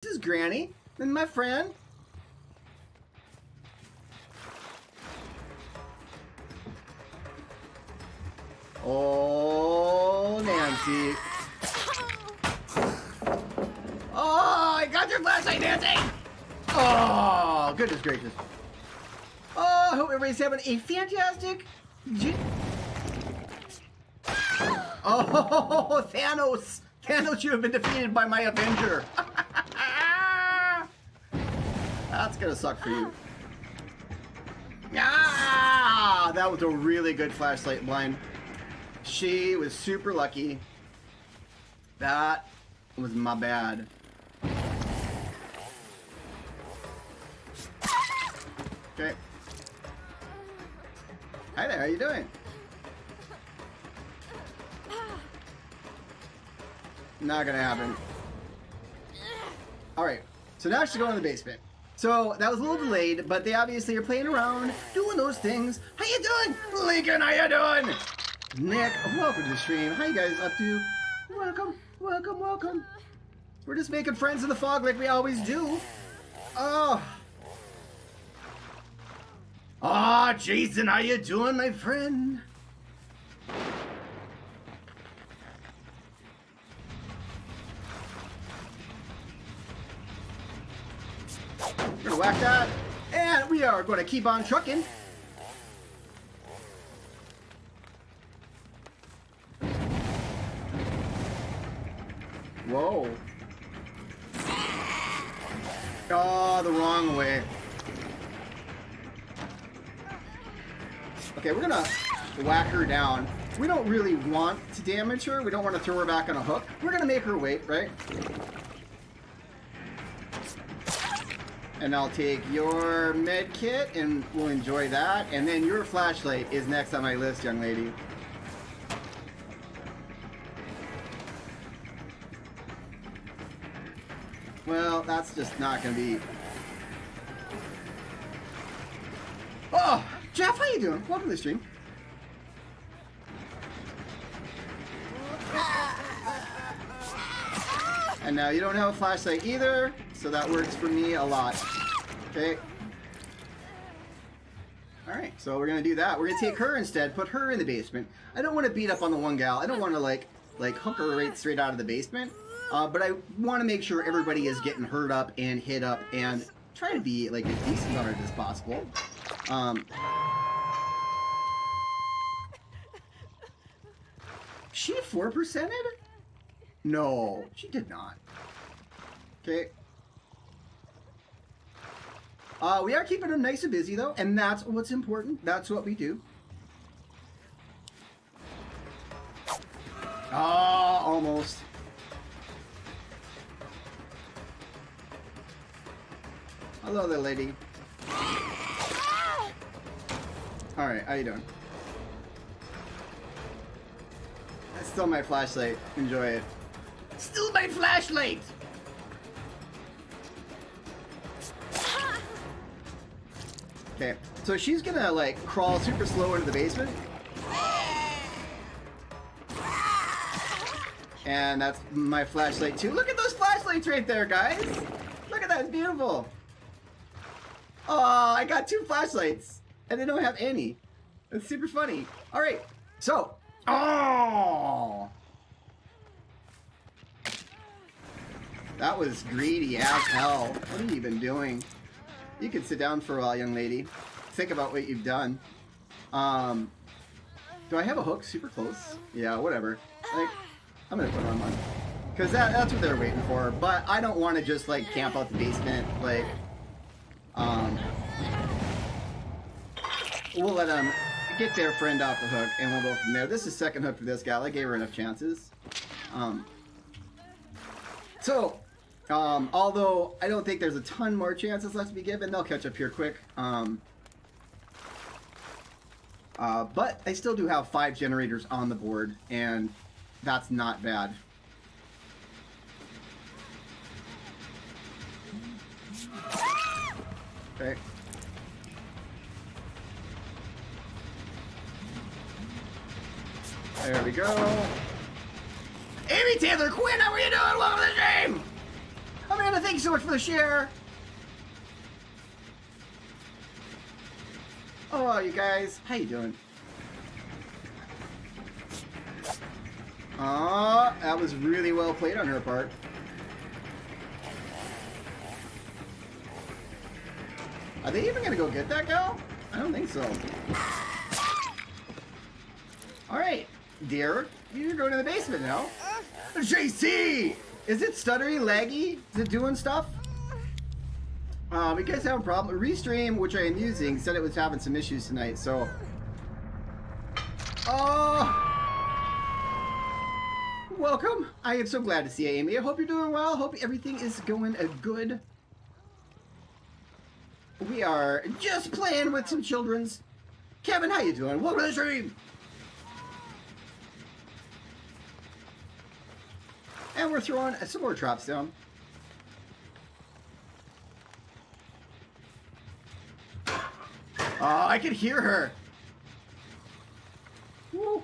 This is Granny and my friend. Oh, Nancy. Oh, I got your flashlight, Nancy! Oh, goodness gracious. Oh, I hope everybody's having a fantastic... Oh, Thanos! Thanos, you have been defeated by my Avenger. That's gonna suck for you. Ah, that was a really good flashlight blind. She was super lucky. That was my bad. Okay. Hi there, how you doing? Not gonna happen. Alright, so now she's going to the basement. So that was a little delayed, but they obviously are playing around, doing those things. How you doing? Lincoln, how you doing? Nick, welcome to the stream. How you guys up to? Welcome, welcome, welcome. We're just making friends in the fog like we always do. Oh. Ah, Jason, how you doing, my friend? We're gonna whack that, and we are going to keep on trucking. Whoa. Oh, the wrong way. Okay, we're gonna whack her down. We don't really want to damage her. We don't want to throw her back on a hook. We're gonna make her wait, right? And I'll take your med kit and we'll enjoy that. And then your flashlight is next on my list, young lady. Well, that's just not gonna be... Oh! Jeff, how you doing? Welcome to the stream. And now you don't have a flashlight either, so that works for me a lot. Okay. Alright, so we're gonna do that. We're gonna take her instead, put her in the basement. I don't want to beat up on the one gal. I don't want to like hook her right straight out of the basement. But I want to make sure everybody is getting hurt up and hit up and try to be like as decent on it as possible. She 4%ed? No, she did not. Okay. We are keeping her nice and busy though, and that's what's important. That's what we do. Ah, almost. Hello there, lady. Alright, how you doing? That's still my flashlight. Enjoy it. Still my flashlight! Okay, so she's gonna like crawl super slow into the basement. And that's my flashlight too. Look at those flashlights right there, guys! Look at that, it's beautiful! Oh, I got 2 flashlights, and they don't have any. That's super funny. All right, so, oh, that was greedy as hell. What have you been doing? You can sit down for a while, young lady. Think about what you've done. Do I have a hook super close? Yeah, whatever. Like, I'm gonna put her on one, because that's what they're waiting for. But I don't want to just like camp out the basement, like. We'll let them get their friend off the hook, and we'll go from there. This is second hook for this gal. I gave her enough chances. Although I don't think there's a ton more chances left to be given, they'll catch up here quick. But I still do have 5 generators on the board, and that's not bad. Okay. There we go. Amy Taylor Quinn, how are you doing? Welcome to the stream! Come Amanda, thank you so much for the share. Oh, you guys, how you doing? Oh, that was really well played on her part. Are they even gonna go get that gal? I don't think so. Alright, dear, you're going to the basement now. JC! Is it stuttery, laggy? Is it doing stuff? You guys have a problem. Restream, which I am using, said it was having some issues tonight, so... Oh! Welcome. I am so glad to see you, Amy. I hope you're doing well. Hope everything is going good. We are just playing with some children's. Kevin, how you doing? Welcome to the stream. And we're throwing some more traps down. Oh, I can hear her. Woo.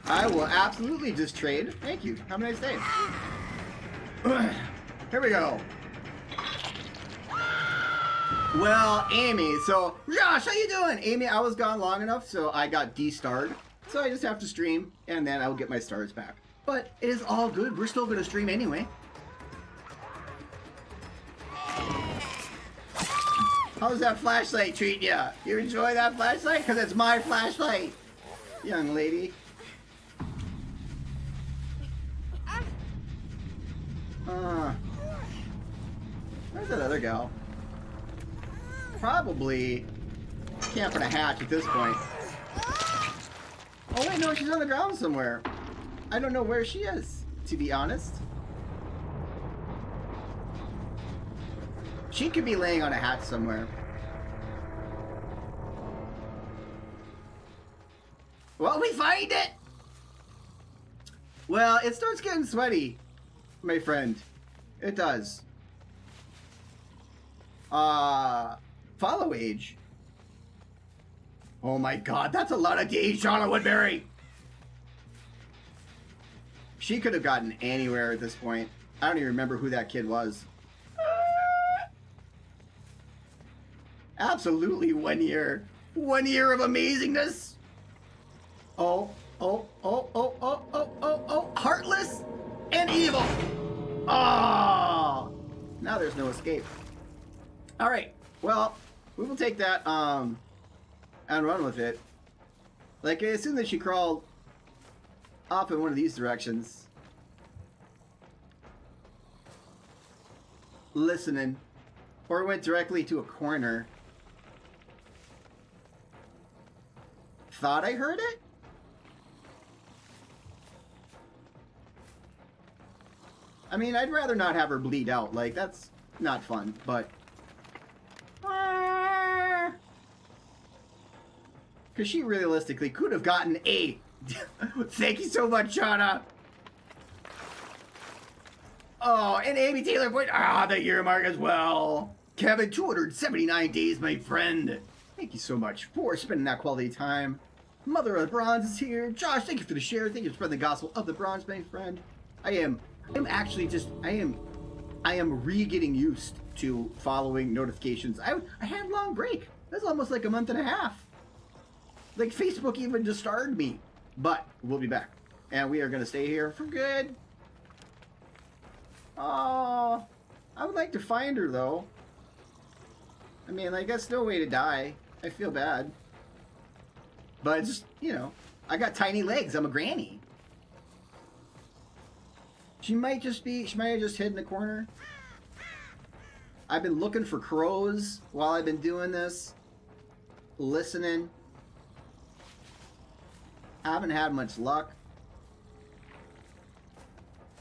I will absolutely just trade. Thank you. Have a nice day. Here we go. Well, Amy, so Josh, how you doing? Amy, I was gone long enough, so I got de-starred. So I just have to stream, and then I will get my stars back. But it is all good. We're still going to stream anyway. How's that flashlight treating you? You enjoy that flashlight? Because it's my flashlight, young lady. Where's that other gal? Probably camping a hatch at this point. Oh wait, no, she's on the ground somewhere. I don't know where she is, to be honest. She could be laying on a hatch somewhere. Well, we find it! Well, it starts getting sweaty, my friend. It does. Follow age. Oh my god, that's a lot of D's, Shauna Woodbury! She could have gotten anywhere at this point. I don't even remember who that kid was. Absolutely 1 year. 1 year of amazingness. Oh. Heartless and evil. Oh. Now there's no escape. All right. Well, we will take that and run with it. Like, as soon as she crawled off in one of these directions, listening, or went directly to a corner. Thought I heard it? I mean, I'd rather not have her bleed out. Like, that's not fun, but... Because she realistically could have gotten a... Thank you so much, Shauna! Oh, and Amy Taylor point... the year mark as well. Kevin, 279 days, my friend. Thank you so much for spending that quality time. Mother of the Bronze is here. Josh, thank you for the share. Thank you for spreading the gospel of the bronze, my friend. I am re-getting used to following notifications. I had a long break. That's almost like a month and a half. Like, Facebook even just started me. But we'll be back. And we are going to stay here for good. Oh, I would like to find her, though. I mean, I guess no way to die. I feel bad. But just, you know, I got tiny legs. I'm a granny. She might have just hid in the corner. I've been looking for crows while I've been doing this. Listening. Haven't had much luck.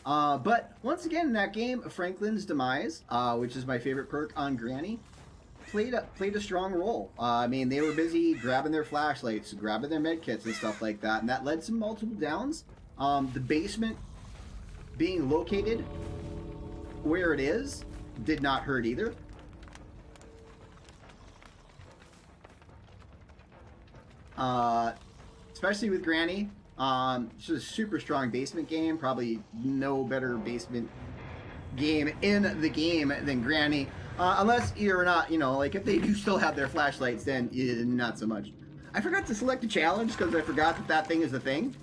But once again in that game, Franklin's Demise, which is my favorite perk on Granny, played a strong role. I mean, they were busy grabbing their flashlights, grabbing their med kits and stuff like that, and that led to multiple downs. The basement being located where it is did not hurt either. especially with Granny. It's just a super strong basement game. Probably no better basement game in the game than Granny. Unless you're not, you know, like if they do still have their flashlights, then not so much. I forgot to select a challenge because I forgot that that thing is a thing.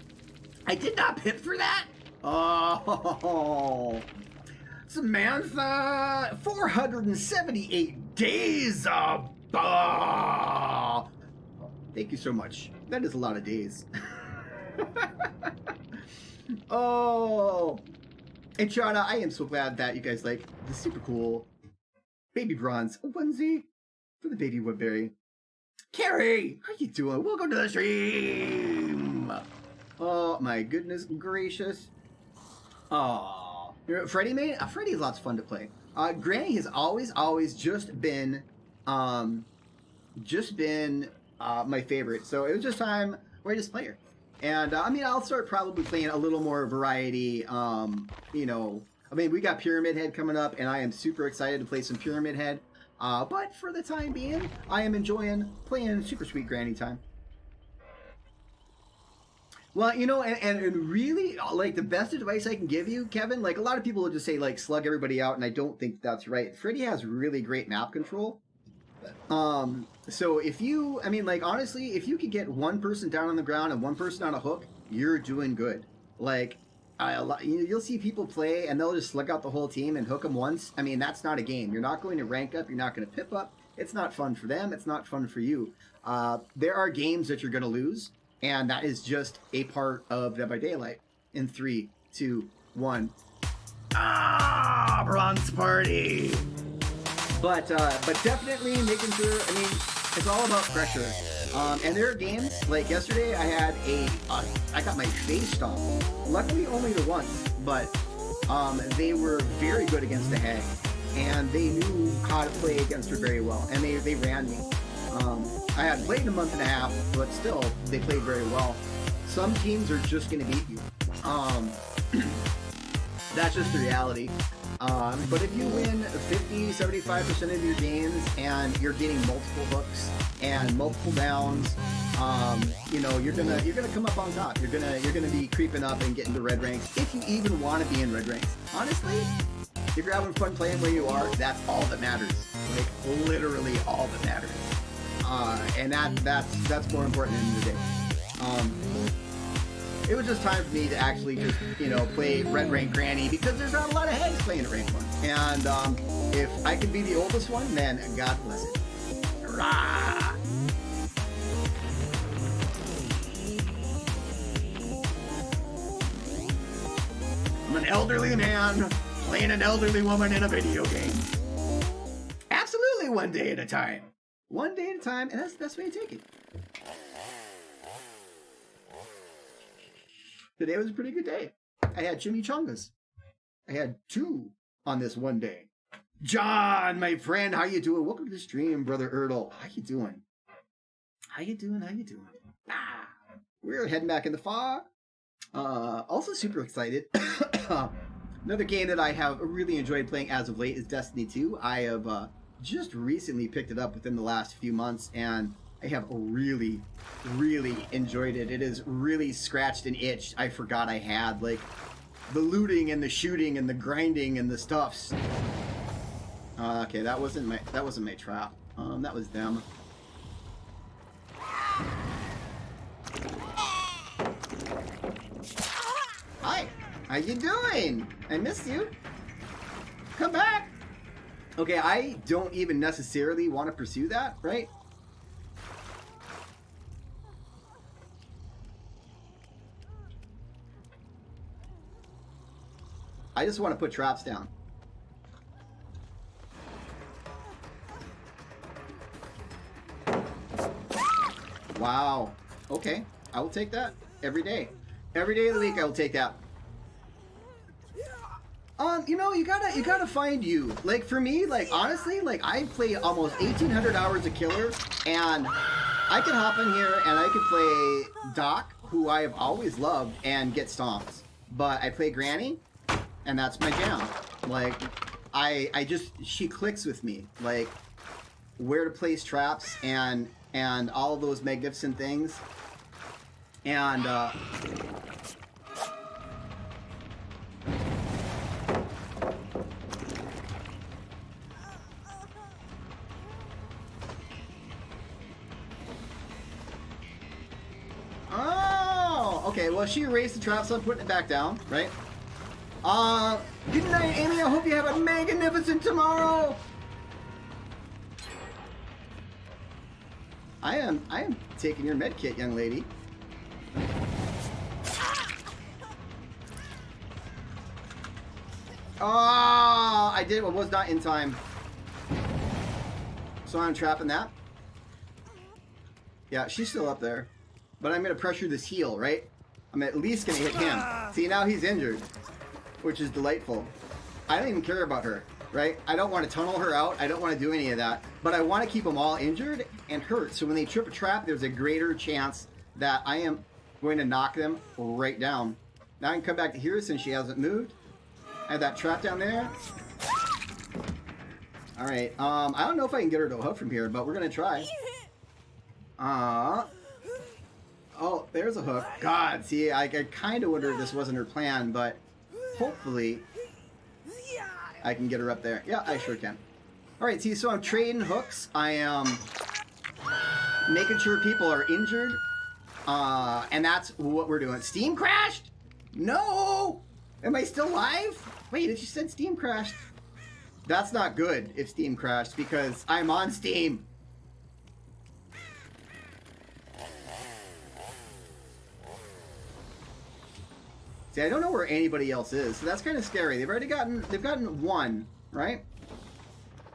I did not pip for that. Oh, Samantha, 478 days. Thank you so much. That is a lot of days. Oh, and Shauna, I am so glad that you guys like the super cool baby bronze onesie for the baby Woodbury. Carrie, how you doing? Welcome to the stream. Oh my goodness gracious. Oh, Freddy mate. Freddy is lots of fun to play. Granny has always just been my favorite. So it was just time where I just play her. And I mean, I'll start probably playing a little more variety. You know, I mean, we got Pyramid Head coming up, and I am super excited to play some Pyramid Head. But for the time being, I am enjoying playing Super Sweet Granny time. Well, you know, and really, like, the best advice I can give you, Kevin, like, a lot of people will just say, like, slug everybody out, and I don't think that's right. Freddy has really great map control. So if you, I mean, like, honestly, if you could get one person down on the ground and one person on a hook, you're doing good. Like, you'll see people play and they'll just slug out the whole team and hook them once. I mean, that's not a game. You're not going to rank up. You're not going to pip up. It's not fun for them. It's not fun for you. There are games that you're going to lose, and that is just a part of Dead by Daylight. In 3, 2, 1. Bronze Party! But definitely making sure, I mean, it's all about pressure. And there are games, like yesterday I got my face stomped. Luckily only the once, but they were very good against the Hag. And they knew how to play against her very well. And they ran me. I had played in a month and a half, but still, they played very well. Some teams are just going to beat you. That's just the reality. But if you win 50-75% of your games and you're getting multiple hooks and multiple downs, you know, you're gonna come up on top. You're gonna be creeping up and getting to red ranks if you even want to be in red ranks. Honestly, if you're having fun playing where you are, that's all that matters. Like literally all that matters. And that's more important at the end of the day. It was just time for me to actually just, you know, play Red Rank Granny because there's not a lot of heads playing at Rank 1. And if I could be the oldest one, then God bless it. Hurrah! I'm an elderly man playing an elderly woman in a video game. Absolutely, one day at a time. One day at a time, and that's the best way to take it. Today was a pretty good day. I had chimichangas. I had 2 on this one day. John, my friend, how you doing? Welcome to the stream, Brother Erdl. How you doing? How you doing? We're heading back in the fog. Also super excited. Another game that I have really enjoyed playing as of late is Destiny 2. I have just recently picked it up within the last few months, and I have really enjoyed it. It has really scratched an itch I forgot I had, like the looting and the shooting and the grinding and the stuffs. Okay, that wasn't my trap. That was them. Hi, how you doing? I missed you. Come back. Okay, I don't even necessarily want to pursue that, right? I just want to put traps down. Wow. Okay. I will take that every day. Every day of the week I will take that. You know, you gotta find you. Like for me, like honestly, like I play almost 1,800 hours of Killer, and I can hop in here and I can play Doc, who I have always loved, and get stomps. But I play Granny, and that's my jam. Like, she clicks with me. Like, where to place traps, and and all of those magnificent things. And oh, okay, well, she erased the trap, so I'm putting it back down, right? Good night, Amy. I hope you have a magnificent tomorrow. I am taking your med kit, young lady. Oh, I did it. It was not in time. So I'm trapping that. Yeah, she's still up there. But I'm going to pressure this heal, right? I'm at least going to hit him. See, now he's injured, which is delightful. I don't even care about her, right? I don't want to tunnel her out. I don't want to do any of that. But I want to keep them all injured and hurt. So when they trip a trap, there's a greater chance that I am going to knock them right down. Now I can come back to here since she hasn't moved. I have that trap down there. Alright, I don't know if I can get her to a hook from here, but we're going to try. Oh, there's a hook. God, see, I kind of wonder if this wasn't her plan, but hopefully I can get her up there. Yeah, I sure can. Alright, see, so I'm trading hooks. I am making sure people are injured. And that's what we're doing. Steam crashed? No! Am I still live? Wait, it just said Steam crashed. That's not good if Steam crashed because I'm on Steam. See, I don't know where anybody else is, so that's kind of scary. They've gotten one, right?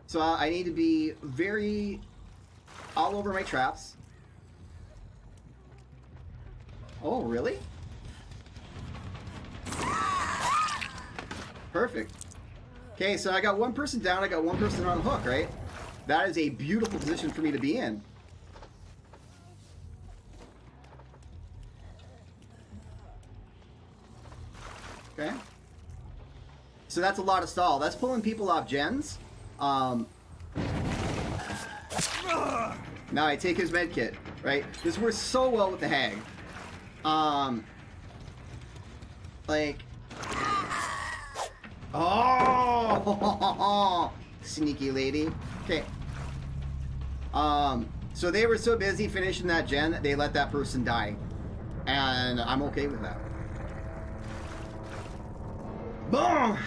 So I need to be very all over my traps. Oh, really? Perfect. Okay, so I got one person down, I got one person on the hook, right? That is a beautiful position for me to be in. Okay. So that's a lot of stall. That's pulling people off gens. Now I take his med kit, right? This works so well with the hag. Like... Oh! Sneaky lady. Okay. So they were so busy finishing that gen that they let that person die. And I'm okay with that. Boom!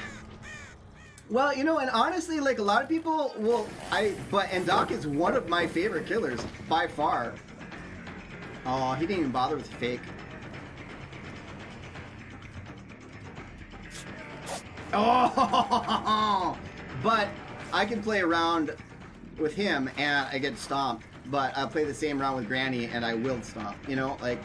Well, you know, and honestly, like, a lot of people will... And Doc is one of my favorite killers, by far. Oh, he didn't even bother with the fake. Oh! But I can play around with him and I get stomped. But I'll play the same round with Granny and I will stomp. You know, like...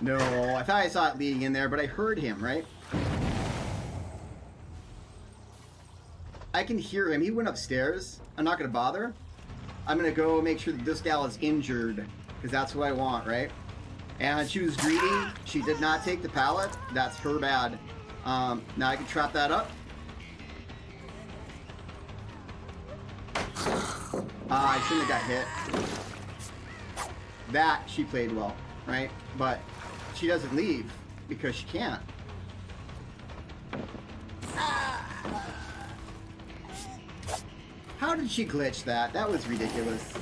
No, I thought I saw it leading in there, but I heard him, right? I can hear him. He went upstairs. I'm not going to bother. I'm going to go make sure that this gal is injured, because that's what I want, right? And she was greedy. She did not take the pallet. That's her bad. Now I can trap that up. I shouldn't have got hit. That she played well, right? But she doesn't leave because she can't. How did she glitch that? That was ridiculous.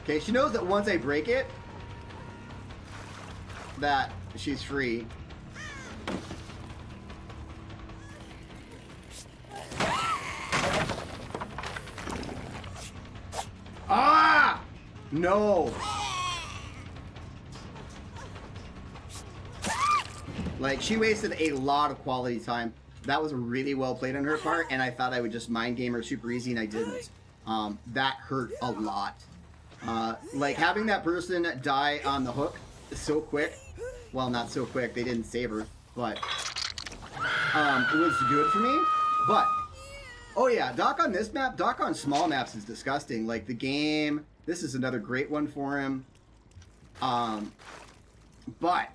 Okay, she knows that once I break it, that she's free. Ah! No! Like, she wasted a lot of quality time. That was really well played on her part, and I thought I would just mind game her super easy, and I didn't. That hurt a lot. Like, having that person die on the hook so quick. Well, not so quick. They didn't save her, but it was good for me. But oh yeah, Doc on this map, Doc on small maps is disgusting. Like the game, this is another great one for him. But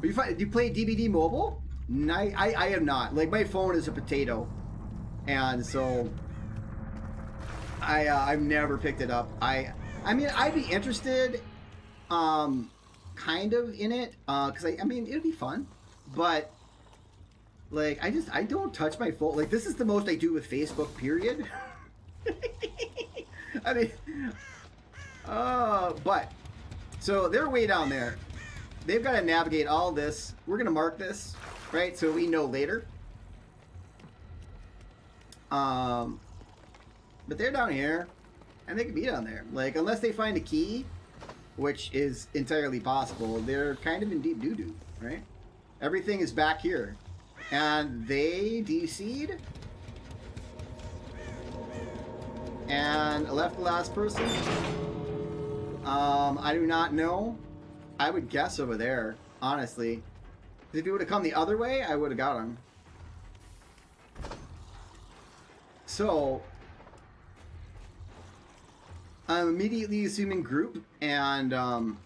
do you play DVD mobile? I have not. Like my phone is a potato, and so I've never picked it up. I mean I'd be interested, kind of in it, because I mean it'd be fun, but like I don't touch my phone. Like this is the most I do with Facebook. Period. I mean, but so they're way down there. They've got to navigate all this. We're gonna mark this, right? So we know later. But they're down here, and they could be down there. Like unless they find a key, which is entirely possible, they're kind of in deep doo-doo, right? Everything is back here, and they DC'd and left the last person. I do not know. I would guess over there, honestly. If he would have come the other way, I would have got him. So, I'm immediately assuming group, and last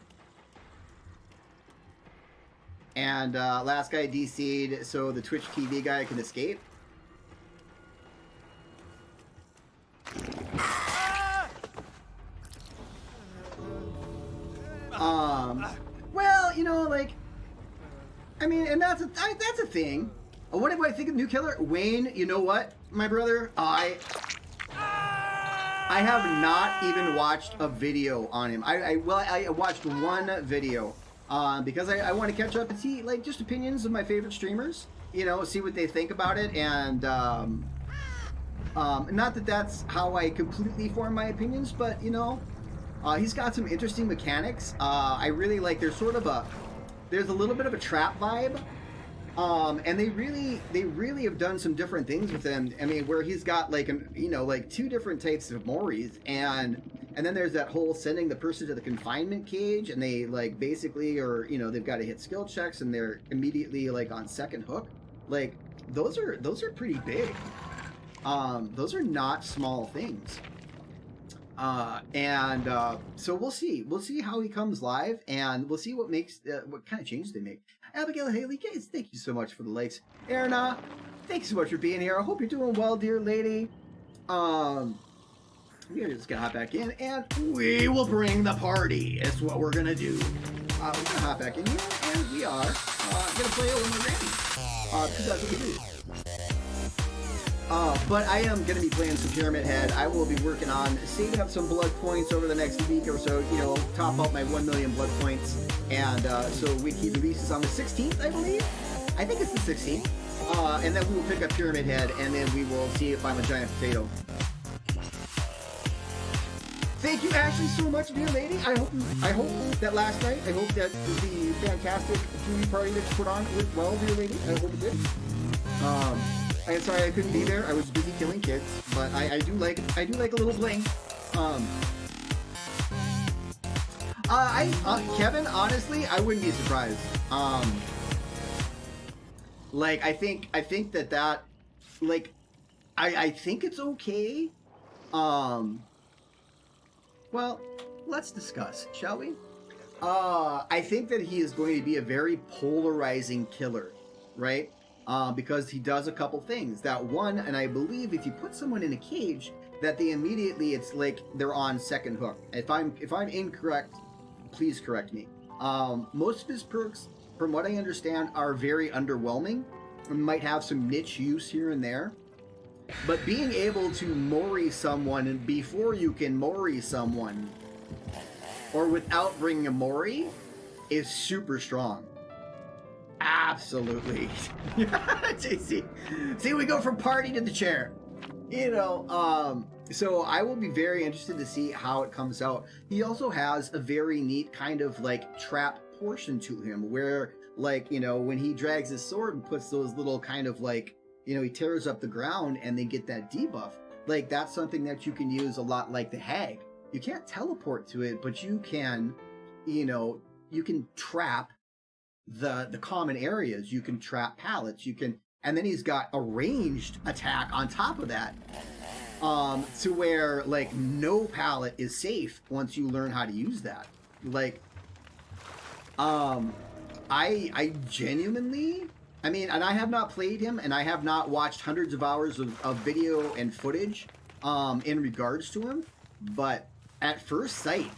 guy DC'd, so the Twitch TV guy can escape. Well, you know, like, I mean, and that's a thing. What do I think of New Killer? Wayne, you know what, my brother? I have not even watched a video on him. I watched one video, because I want to catch up and see, like, just opinions of my favorite streamers, you know, see what they think about it, and, not that that's how I completely form my opinions, but, you know, he's got some interesting mechanics. I really like, there's a little bit of a trap vibe. And they really have done some different things with him. I mean, where he's got like, you know, like 2 different types of moris, and then there's that whole sending the person to the confinement cage, and they like basically, or you know, they've got to hit skill checks, and they're immediately like on second hook. Like those are pretty big. Those are not small things. So we'll see how he comes live, and we'll see what kind of changes they make. Abigail Haley Gates, thank you so much for the likes. Erna, thanks so much for being here. I hope you're doing well, dear lady. We're just gonna hop back in, and we will bring the party. That's what we're gonna do. We're gonna hop back in here, and we are gonna play over my Granny. Because that's what we do. But I am going to be playing some Pyramid Head. I will be working on saving up some blood points over the next week or so, you know, top up my 1 million blood points. And so Wiki releases on the 16th, I believe. I think it's the 16th. And then we will pick up Pyramid Head, and then we will see if I'm a giant potato. Thank you, Ashley, so much, dear lady. I hope that last night, I hope that the fantastic TV party that you put on went well, dear lady. I hope it did. I'm sorry I couldn't be there. I was busy killing kids, but I do like a little bling. Kevin, honestly, I wouldn't be surprised. Like I think that like I think it's okay. Well, let's discuss, shall we? I think that he is going to be a very polarizing killer, right? Because he does a couple things. That one, and I believe if you put someone in a cage, that they immediately, it's like they're on second hook. If I'm incorrect, please correct me. Most of his perks, from what I understand, are very underwhelming and might have some niche use here and there. But being able to mori someone before you can mori someone, or without bringing a mori, is super strong. Absolutely. See, we go from party to the chair. You know, so I will be very interested to see how it comes out. He also has a very neat kind of like trap portion to him where, like, you know, when he drags his sword and puts those little kind of like, you know, he tears up the ground and they get that debuff. Like, that's something that you can use a lot like the Hag. You can't teleport to it, but you can, you know, trap the common areas. You can trap pallets. You can, and then he's got a ranged attack on top of that, to where like no pallet is safe once you learn how to use that. Like, I genuinely, I mean, and I have not played him, and I have not watched hundreds of hours of video and footage in regards to him, but at first sight,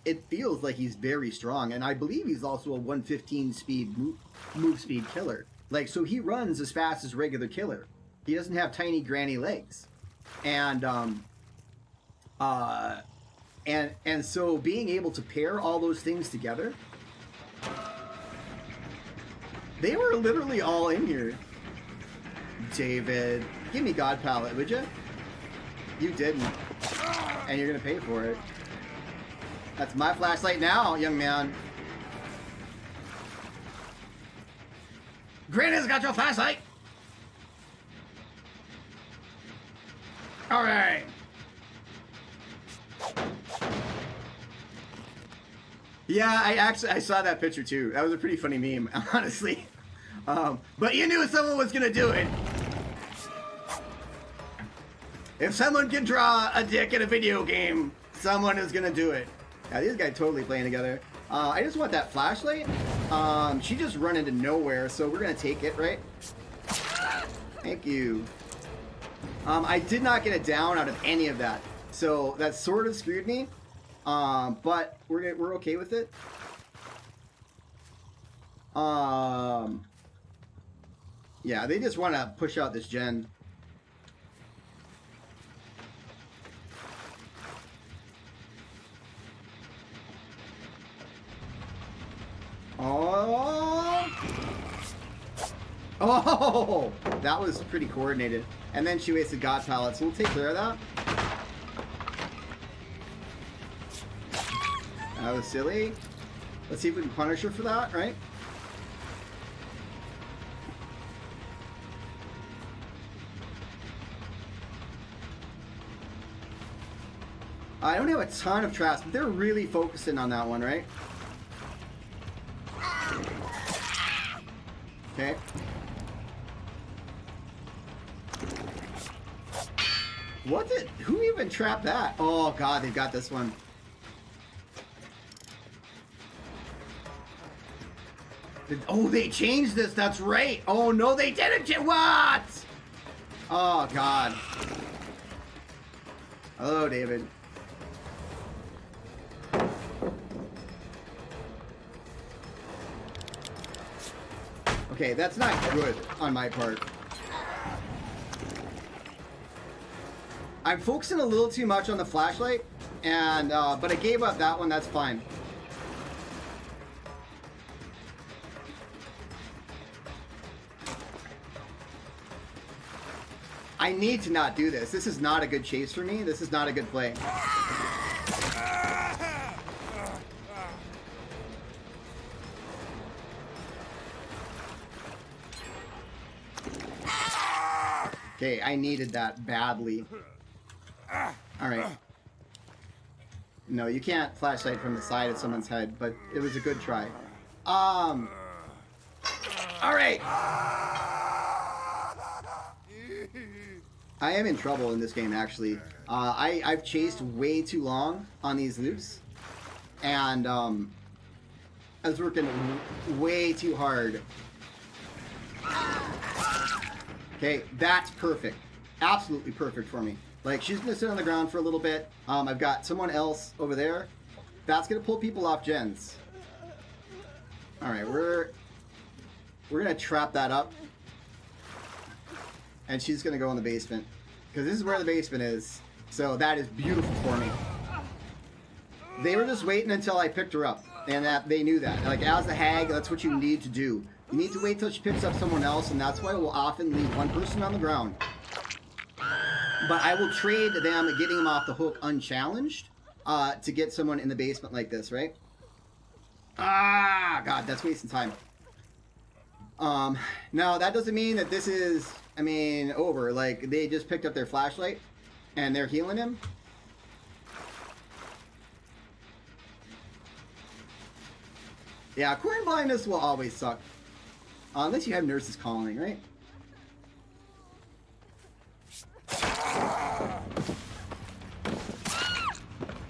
it feels like he's very strong, and I believe he's also a 115 speed move speed killer. Like, so he runs as fast as regular killer. He doesn't have tiny granny legs, and so being able to pair all those things together, they were literally all in here. David, give me God Palette, would you? You didn't, and you're gonna pay for it. That's my flashlight now, young man. Granny's got your flashlight. All right. Yeah, I saw that picture too. That was a pretty funny meme, honestly. But you knew someone was gonna do it. If someone can draw a dick in a video game, someone is gonna do it. Yeah, these guys totally playing together. I just want that flashlight. She just run into nowhere, so we're gonna take it, right? Thank you. I did not get it down out of any of that, so that sort of screwed me. But we're okay with it. Yeah, they just want to push out this gen. Oh, that was pretty coordinated. And then she wasted God pallets, so we'll take care of that. That was silly. Let's see if we can punish her for that, right? I don't have a ton of traps, but they're really focusing on that one, right? Okay. What did... Who even trapped that? Oh, God, they've got this one. Oh, they changed this. That's right. Oh, no, they didn't. What? Oh, God. Hello, David. Okay, that's not good on my part. I'm focusing a little too much on the flashlight, and but I gave up that one. That's fine. I need to not do this. This is not a good chase for me. This is not a good play. Okay, I needed that badly. Alright. No, you can't flashlight from the side of someone's head, but it was a good try. Alright! I am in trouble in this game, actually. I've chased way too long on these loops, and I was working way too hard. Okay, that's perfect. Absolutely perfect for me. Like, she's gonna sit on the ground for a little bit. I've got someone else over there. That's gonna pull people off gens. Alright, we're gonna trap that up. And she's gonna go in the basement. Because this is where the basement is. So that is beautiful for me. They were just waiting until I picked her up. And that they knew that. Like, as the hag, that's what you need to do. You need to wait till she picks up someone else, and that's why we'll often leave one person on the ground. But I will trade them getting them off the hook unchallenged to get someone in the basement like this, right? Ah, God, that's wasting time. Now, that doesn't mean that this is, I mean, over. Like, they just picked up their flashlight, and they're healing him. Yeah, corn blindness will always suck. Unless you have nurses calling, right?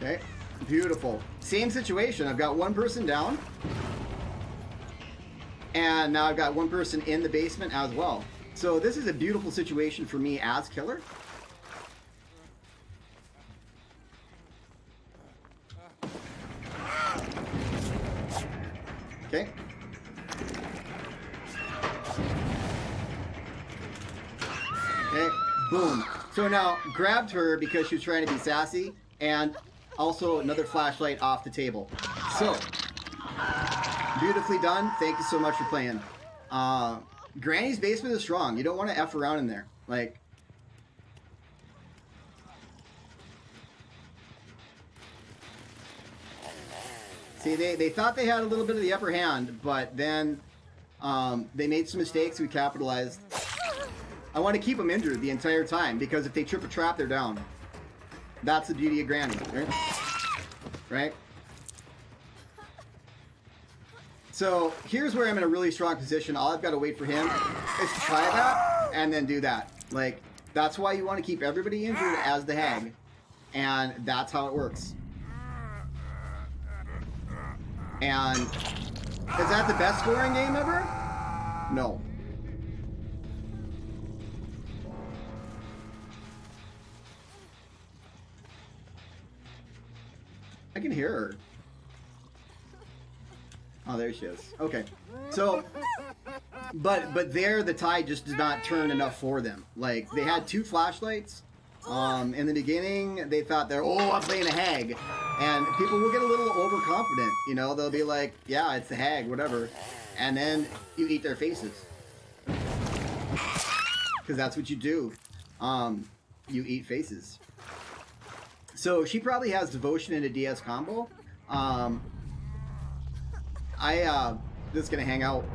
Okay, beautiful. Same situation. I've got one person down. And now I've got one person in the basement as well. So this is a beautiful situation for me as killer. Okay. Okay, boom. So now grabbed her because she was trying to be sassy, and also another flashlight off the table. So, beautifully done. Thank you so much for playing. Granny's basement is strong. You don't want to F around in there. Like, see, they thought they had a little bit of the upper hand, but then they made some mistakes. We capitalized. I want to keep them injured the entire time, because if they trip a trap, they're down. That's the beauty of Granny, right? Right? So here's where I'm in a really strong position. All I've got to wait for him is to try that and then do that. Like, that's why you want to keep everybody injured as the hag. And that's how it works. And is that the best scoring game ever? No. I can hear her. Oh, there she is. Okay. So, but there the tide just did not turn enough for them. Like, they had 2 flashlights. In the beginning, they thought they're, oh, I'm playing a hag. And people will get a little overconfident. You know, they'll be like, yeah, it's the hag, whatever. And then you eat their faces. Because that's what you do. You eat faces. So she probably has devotion in a DS combo. Just gonna hang out,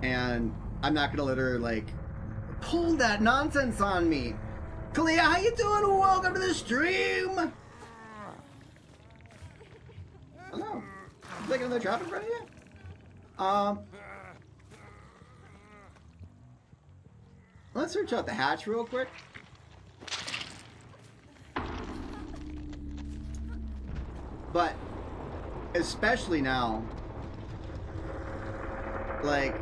and I'm not gonna let her like pull that nonsense on me. Kalia, how you doing? Welcome to the stream. Hello. Is like another trap in front of you? Let's search out the hatch real quick. But especially now, like,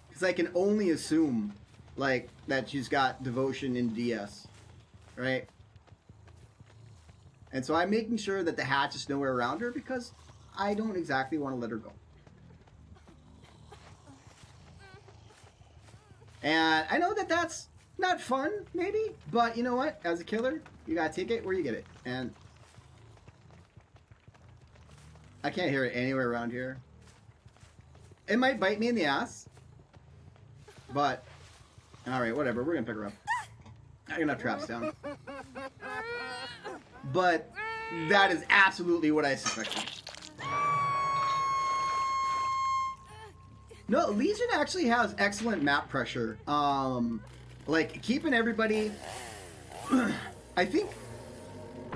because I can only assume, like, that she's got devotion in DS, right? And so I'm making sure that the hatch is nowhere around her, because I don't exactly want to let her go. And I know that that's not fun, maybe, but you know what? As a killer, you gotta take it where you get it. And I can't hear it anywhere around here. It might bite me in the ass, but alright, whatever. We're gonna pick her up. I got enough traps down. But that is absolutely what I suspected. No, Legion actually has excellent map pressure. Like, keeping everybody... I think...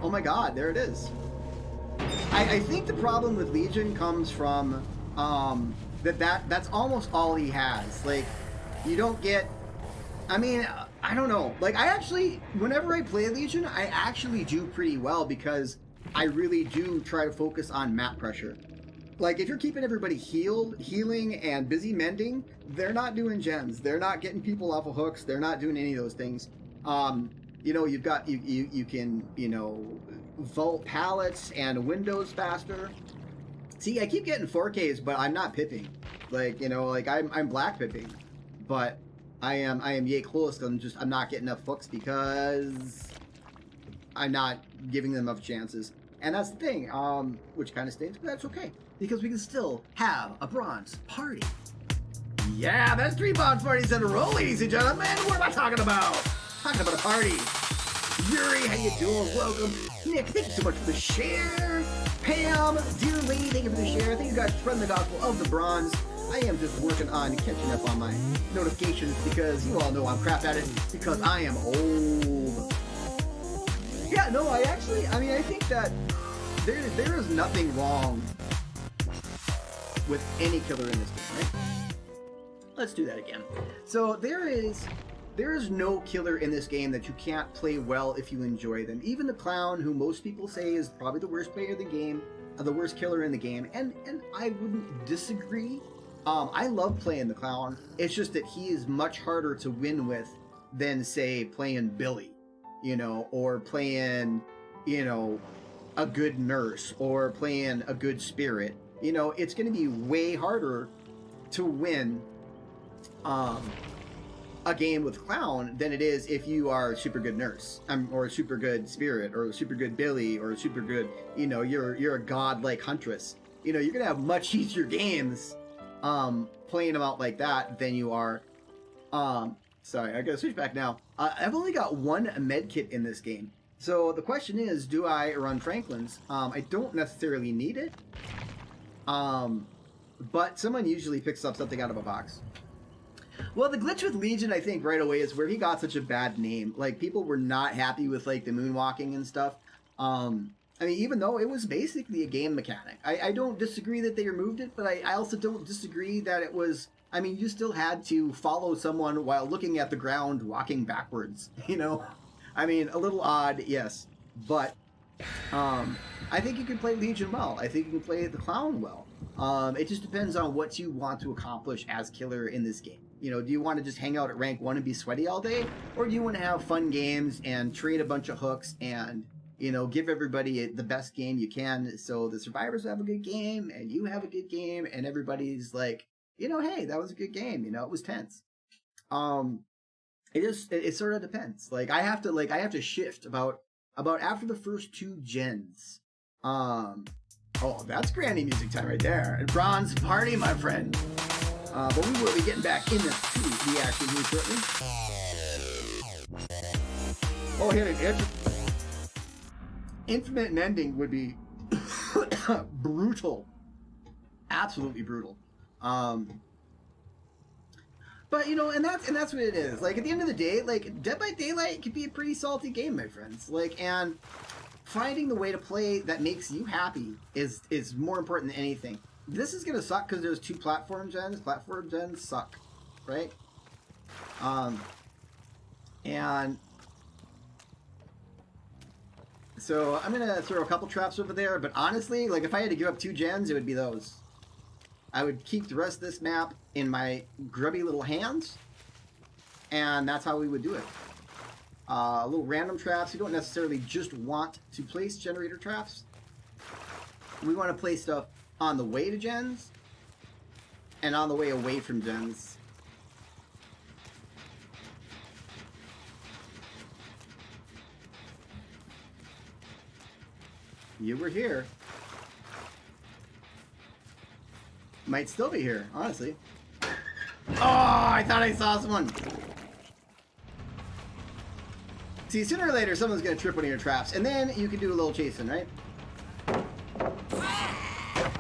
Oh my god, there it is. I think the problem with Legion comes from that's almost all he has. Like, you don't get... I mean, I don't know. Like, I actually... Whenever I play Legion, I actually do pretty well, because I really do try to focus on map pressure. Like, if you're keeping everybody healing, and busy mending, they're not doing gens. They're not getting people off of hooks. They're not doing any of those things. You know, you've got, you can, you know, vault pallets and windows faster. See, I keep getting 4Ks, but I'm not pipping. Like, you know, like, I'm black pipping. But I am yay close. I'm not getting enough hooks because I'm not giving them enough chances. And that's the thing, which kind of stinks, but that's okay. Because we can still have a bronze party. Yeah, that's 3 bronze parties in a row, ladies and gentlemen. What am I talking about? Talking about a party. Yuri, how you doing? Welcome. Nick, thank you so much for the share. Pam, dear lady, thank you for the share. Thank you guys for spreading the gospel of the bronze. I am just working on catching up on my notifications, because you all know I'm crap at it, because I am old. Yeah, no, I think that there is nothing wrong with any killer in this game, right? Let's do that again. So there is no killer in this game that you can't play well if you enjoy them. Even the clown, who most people say is probably the worst player in the game, the worst killer in the game, and I wouldn't disagree. I love playing the clown. It's just that he is much harder to win with than, say, playing Billy, you know, or playing, you know, a good nurse, or playing a good spirit. You know, it's going to be way harder to win a game with clown than it is if you are a super good nurse, or a super good spirit, or a super good Billy, or a super good, you know, you're a godlike huntress. You know, you're gonna have much easier games playing them out like that than you are. Sorry, I gotta switch back now. I've only got one med kit in this game, so the question is, do I run Franklin's? I don't necessarily need it, but someone usually picks up something out of a box. Well, the glitch with Legion, I think, right away is where he got such a bad name. Like, people were not happy with, like, the moonwalking and stuff. I mean, even though it was basically a game mechanic. I don't disagree that they removed it, but I also don't disagree that it was... I mean, you still had to follow someone while looking at the ground, walking backwards, you know? I mean, a little odd, yes. But, I think you can play Legion well. I think you can play the Clown well. It just depends on what you want to accomplish as killer in this game. You know, do you want to just hang out at rank 1 and be sweaty all day? Or do you want to have fun games and trade a bunch of hooks and, you know, give everybody the best game you can so the survivors have a good game and you have a good game and everybody's like, you know, hey, that was a good game. You know, it was tense. It sort of depends. Like, I have to shift about after the first 2 gens. Oh, that's Granny music time right there. And Bronze Party, my friend. But we will be getting back into the action here shortly. Oh, here, infinite mending would be brutal. Absolutely brutal. But, you know, and that's what it is. Like, at the end of the day, like, Dead by Daylight can be a pretty salty game, my friends. Like, and finding the way to play that makes you happy is more important than anything. This is gonna suck because there's 2 platform gens. Platform gens suck, right? And so I'm gonna throw a couple traps over there. But honestly, like, if I had to give up 2 gens, it would be those. I would keep the rest of this map in my grubby little hands, and that's how we would do it. Little random traps. You don't necessarily just want to place generator traps. We want to place stuff on the way to gens and on the way away from gens. You were here. Might still be here, honestly. Oh, I thought I saw someone. See, sooner or later, someone's going to trip one of your traps, and then you can do a little chasing, right?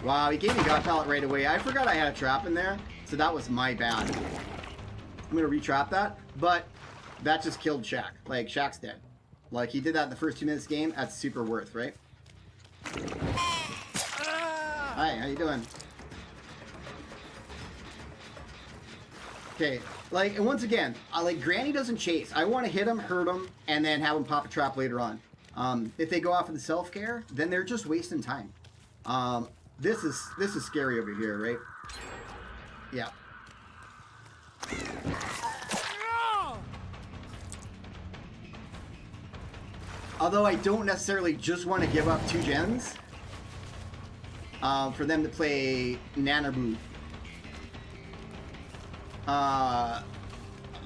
Wow, he gave me God Pallet right away. I forgot I had a trap in there, so that was my bad. I'm going to retrap that, but that just killed Shaq. Like, Shaq's dead. Like, he did that in the first 2 minutes of the game. That's super worth, right? Hi, how you doing? Okay, like, and once again, like, Granny doesn't chase. I want to hit him, hurt him, and then have him pop a trap later on. If they go off in the self-care, then they're just wasting time. This is scary over here, right? Yeah. Although I don't necessarily just want to give up 2 gens for them to play Nanaboo.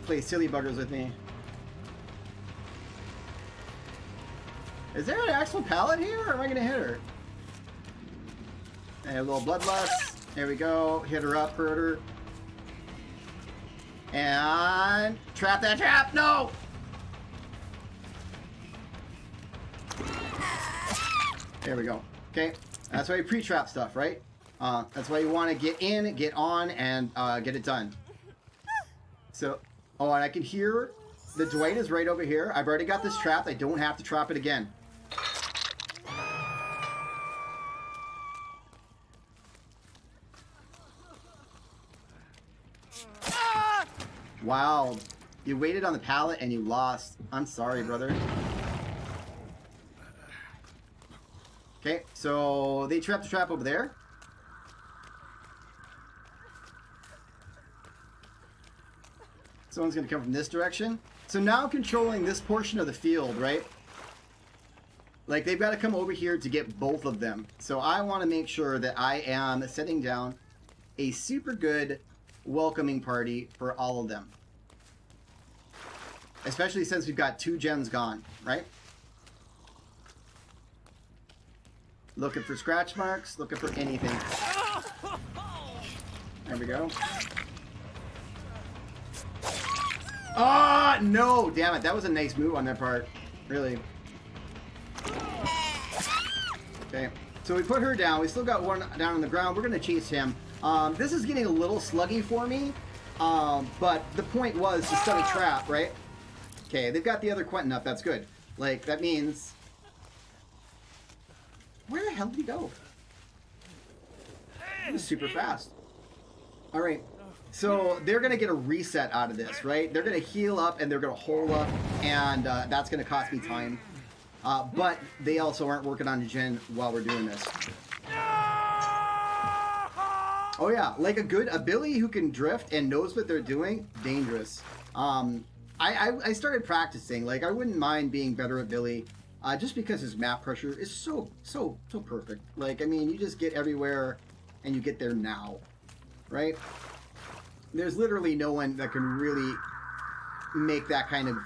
Play silly buggers with me. Is there an actual pallet here, or am I going to hit her? And a little bloodlust. There we go. Hit her up, hurt her. And trap that trap. No! There we go. Okay. That's why you pre-trap stuff, right? That's why you want to get in, get on, and get it done. So, oh, and I can hear the Dwight is right over here. I've already got this trapped. I don't have to trap it again. Wow. You waited on the pallet and you lost. I'm sorry, brother. Okay, so they trapped the trap over there. Someone's going to come from this direction. So now controlling this portion of the field, right? Like, they've got to come over here to get both of them. So I want to make sure that I am setting down a super good welcoming party for all of them. Especially since we've got 2 gens gone, right? Looking for scratch marks, looking for anything. There we go. Ah, no! Damn it, that was a nice move on their part. Really. Okay, so we put her down. We still got one down on the ground. We're going to chase him. This is getting a little sluggy for me. But the point was to set a trap, right? Okay, they've got the other Quentin up. That's good. Like, that means... Where the hell did he go? He was super fast. Alright, so they're going to get a reset out of this, right? They're going to heal up and they're going to hole up, and that's going to cost me time. But they also aren't working on the gen while we're doing this. Oh yeah, like a Billy who can drift and knows what they're doing, dangerous. I started practicing. Like, I wouldn't mind being better at Billy, just because his map pressure is so perfect. Like, I mean, you just get everywhere and you get there now, right? There's literally no one that can really make that kind of,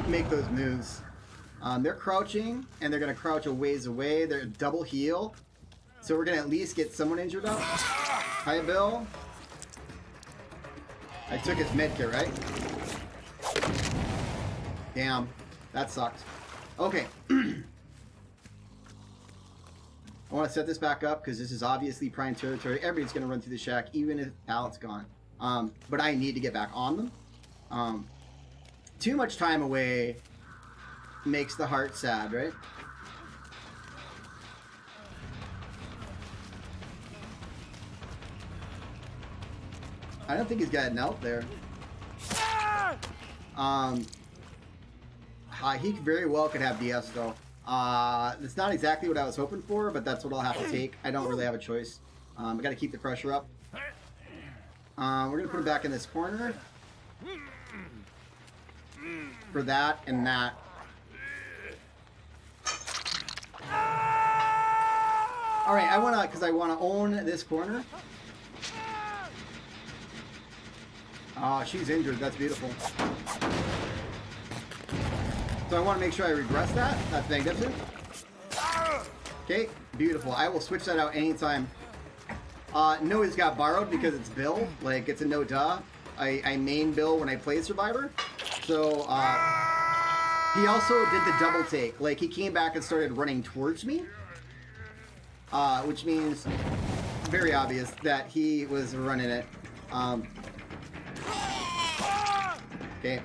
make those moves. They're crouching, and they're going to crouch a ways away. They're double heal. So we're going to at least get someone injured up. Hi, Bill. I took his medkit, right? Damn. That sucked. Okay. I want to set this back up, because this is obviously prime territory. Everybody's going to run through the shack, even if the pallet's gone. But I need to get back on them. Too much time away makes the heart sad, right? I don't think he's got an out there. He very well could have DS though. It's not exactly what I was hoping for, but that's what I'll have to take. I don't really have a choice. I got to keep the pressure up. We're gonna put him back in this corner for that and that. All right, because I wanna own this corner. Oh, she's injured. That's beautiful. So I want to make sure I regress that. That's magnificent. Okay, beautiful. I will switch that out anytime. No, he's got borrowed because it's Bill. Like, it's a no duh. I main Bill when I play Survivor. So, he also did the double take. Like, he came back and started running towards me. Which means, very obvious that he was running it. Okay.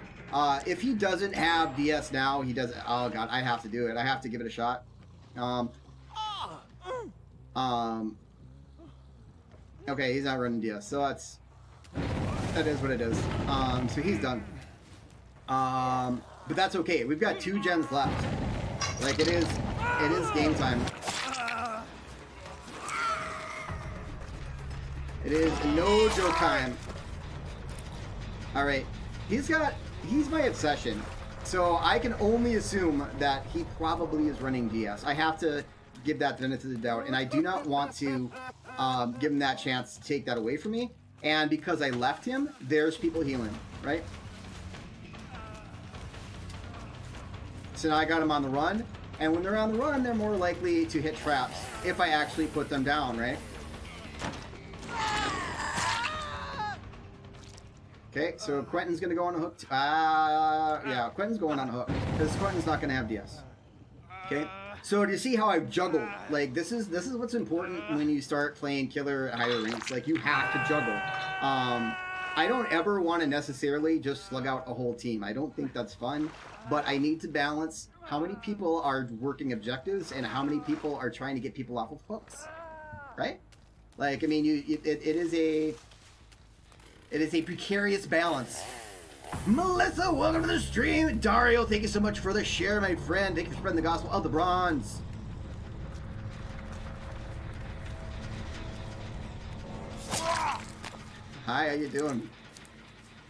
If he doesn't have DS now, he doesn't. Oh god, I have to do it. I have to give it a shot. Okay, he's not running DS, so that is what it is. So he's done. But that's okay. We've got 2 gens left. Like, it is game time. It is no joke time. All right. He's my obsession. So I can only assume that he probably is running DS. I have to give that benefit of the doubt, and I do not want to give him that chance to take that away from me. And because I left him, there's people healing, right? So now I got him on the run, and when they're on the run, they're more likely to hit traps if I actually put them down, right? Okay, so Quentin's gonna go on a hook. Yeah, Quentin's going on a hook because Quentin's not gonna have DS. Okay, so do you see how I've juggled? Like, this is what's important when you start playing killer at higher ranks. Like, you have to juggle. I don't ever want to necessarily just slug out a whole team. I don't think that's fun. But I need to balance how many people are working objectives and how many people are trying to get people off of hooks, right? Like, I mean, it is a It is a precarious balance. Melissa, welcome to the stream. Dario, thank you so much for the share, my friend. Thank you for spreading the gospel of the bronze. Hi, how you doing?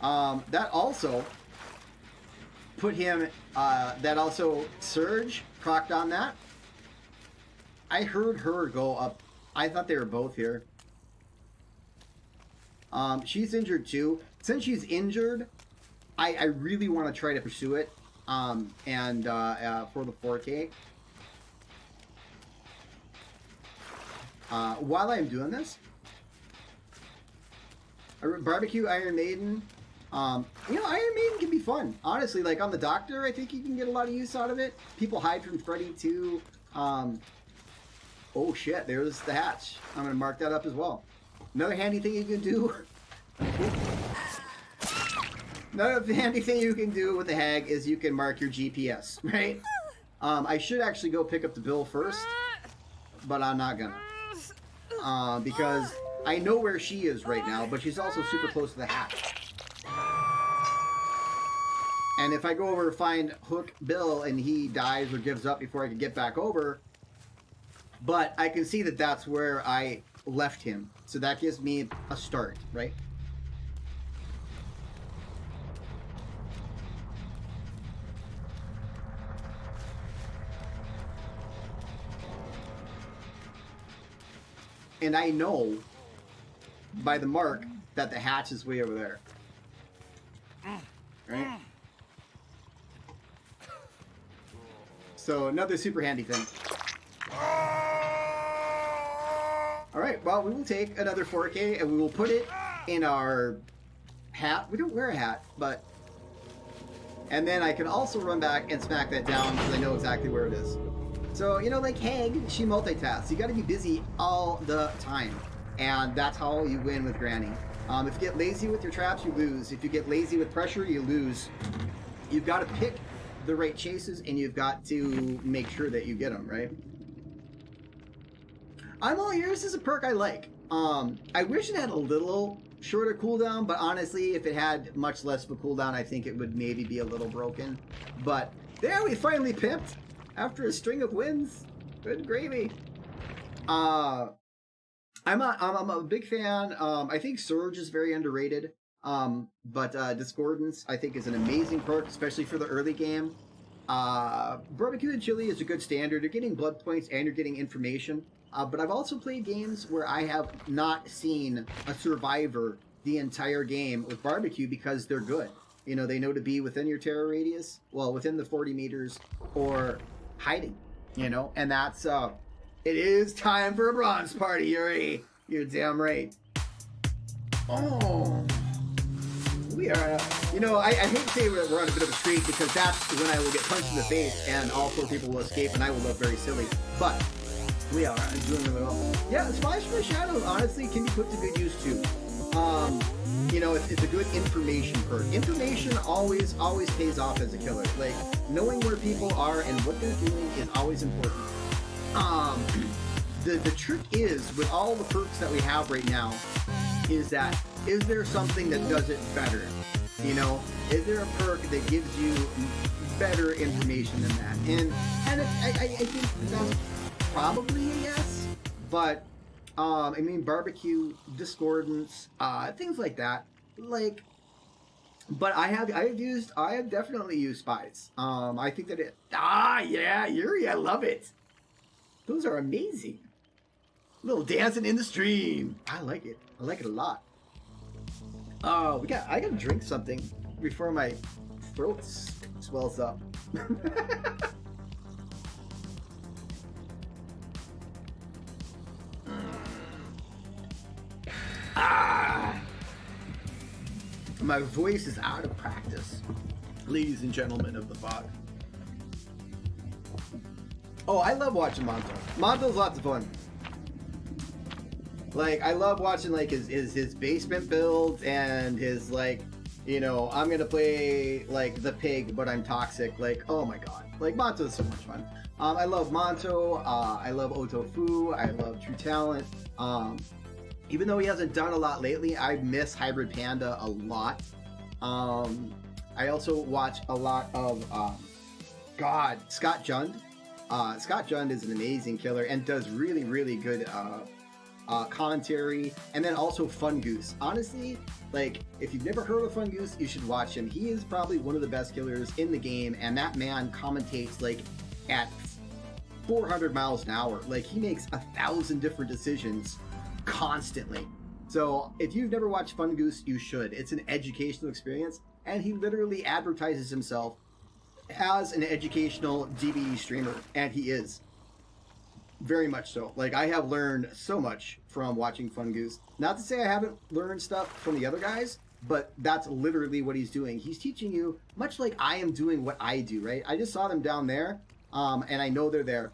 That also put him, that also Surge procced on that. I heard her go up. I thought they were both here. She's injured too. Since she's injured, I really want to try to pursue it. For the 4K. While I'm doing this, barbecue Iron Maiden. Iron Maiden can be fun. Honestly, like on the Doctor, I think you can get a lot of use out of it. People hide from Freddy too. Oh shit, there's the hatch. I'm gonna mark that up as well. Another handy thing you can do. Another handy thing you can do with the Hag is you can mark your GPS, right? I should actually go pick up the bill first, but I'm not gonna. Because I know where she is right now, but she's also super close to the hatch. And if I go over to find Hook Bill and he dies or gives up before I can get back over, but I can see that that's where I left him. So that gives me a start, right? And I know by the mark that the hatch is way over there. Right? So another super handy thing. Alright, well, we will take another 4K and we will put it in our hat. We don't wear a hat, but... And then I can also run back and smack that down because I know exactly where it is. So, like Hag, she multitasks. You gotta be busy all the time. And that's how you win with Granny. If you get lazy with your traps, you lose. If you get lazy with pressure, you lose. You've got to pick the right chases, and you've got to make sure that you get them, right? I'm All Ears is a perk I like. I wish it had a little shorter cooldown, but honestly, if it had much less of a cooldown, I think it would maybe be a little broken. But there, we finally pimped after a string of wins. Good gravy. I'm a big fan. I think Surge is very underrated. But Discordance, I think, is an amazing perk, especially for the early game. Barbecue and Chili is a good standard. You're getting blood points and you're getting information. But I've also played games where I have not seen a survivor the entire game with Barbecue because they're good. They know to be within your terror radius, well, within the 40 meters, or hiding, and that's, it is time for a bronze party, Yuri. You're damn right. Oh. We are, I hate to say we're on a bit of a streak because that's when I will get punched in the face and all 4 people will escape and I will look very silly. But we are doing really well. Yeah, Spies from the Shadows honestly can be put to good use too. It's a good information perk. Information always pays off as a killer. Like, knowing where people are and what they're doing is always important. The trick is, with all the perks that we have right now, is there something that does it better? Is there a perk that gives you better information than that? And I think that's probably a yes. But barbecue, discordance, things like that. But I have definitely used spies. I think that yeah, Yuri, I love it. Those are amazing. Little dancing in the stream. I like it. I like it a lot. I gotta drink something before my throat swells up. My voice is out of practice, ladies and gentlemen of the fog. Oh, I love watching Monto. Monto's lots of fun. I love watching his basement builds and his I'm gonna play the pig, but I'm toxic. Oh my god, Monto's so much fun. I love Monto. I love Otofu. I love True Talent. Even though he hasn't done a lot lately, I miss Hybrid Panda a lot. I also watch a lot of, Scott Jund. Scott Jund is an amazing killer and does really, really good commentary. And then also Fun Goose. Honestly, like, if you've never heard of Fun Goose, you should watch him. He is probably one of the best killers in the game, and that man commentates, like, at 400 miles an hour. Like, he makes 1,000 different decisions constantly. So if you've never watched Fun Goose, you should. It's an educational experience, and he literally advertises himself as an educational DBE streamer, and he is. Very much so. Like, I have learned so much from watching Fun Goose. Not to say I haven't learned stuff from the other guys, but that's literally what he's doing. He's teaching you, much like I am doing what I do, right? I just saw them down there, and I know they're there.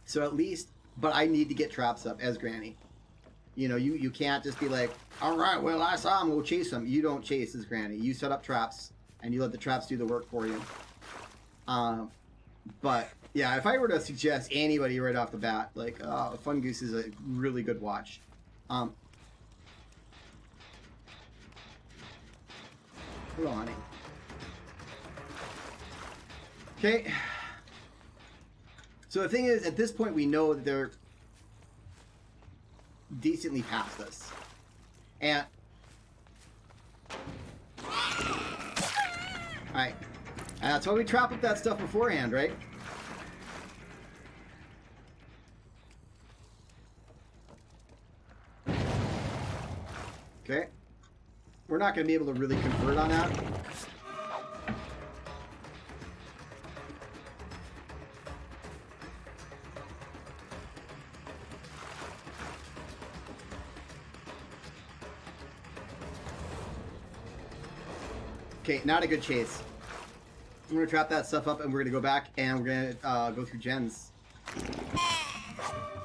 So at least, but I need to get traps up as Granny. You know, you can't just be like, all right, well, I saw him, we'll chase him. You don't chase as Granny. You set up traps, and you let the traps do the work for you. But yeah, if I were to suggest anybody right off the bat, like, Fun Goose is a really good watch. Hold on. Okay. So the thing is, at this point, we know that they're decently past us. And alright. And that's why we trap up that stuff beforehand, right? Okay. We're not going to be able to really convert on that. Okay, not a good chase. I'm going to trap that stuff up, and we're going to go back, and we're going to go through gens.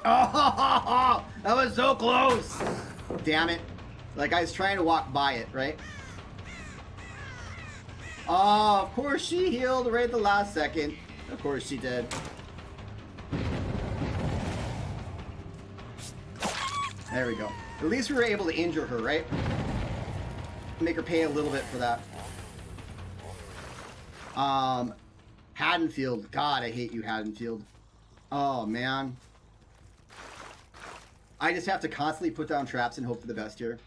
Oh, that was so close! Damn it. Like, I was trying to walk by it, right? Oh, of course she healed right at the last second. Of course she did. There we go. At least we were able to injure her, right? Make her pay a little bit for that. Haddonfield. God, I hate you, Haddonfield. Oh, man. I just have to constantly put down traps and hope for the best here.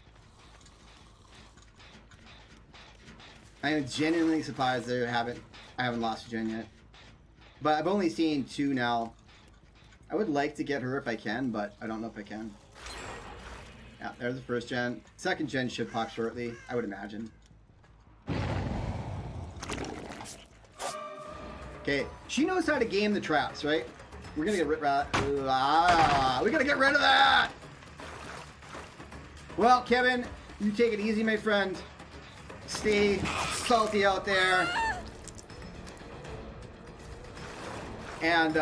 I am genuinely surprised that I haven't lost a gen yet. But I've only seen 2 now. I would like to get her if I can, but I don't know if I can. Yeah, there's the first gen. Second gen should pop shortly, I would imagine. Okay, she knows how to game the traps, right? We're gonna get rid of that. We gotta get rid of that! Well, Kevin, you take it easy, my friend. Stay salty out there. And,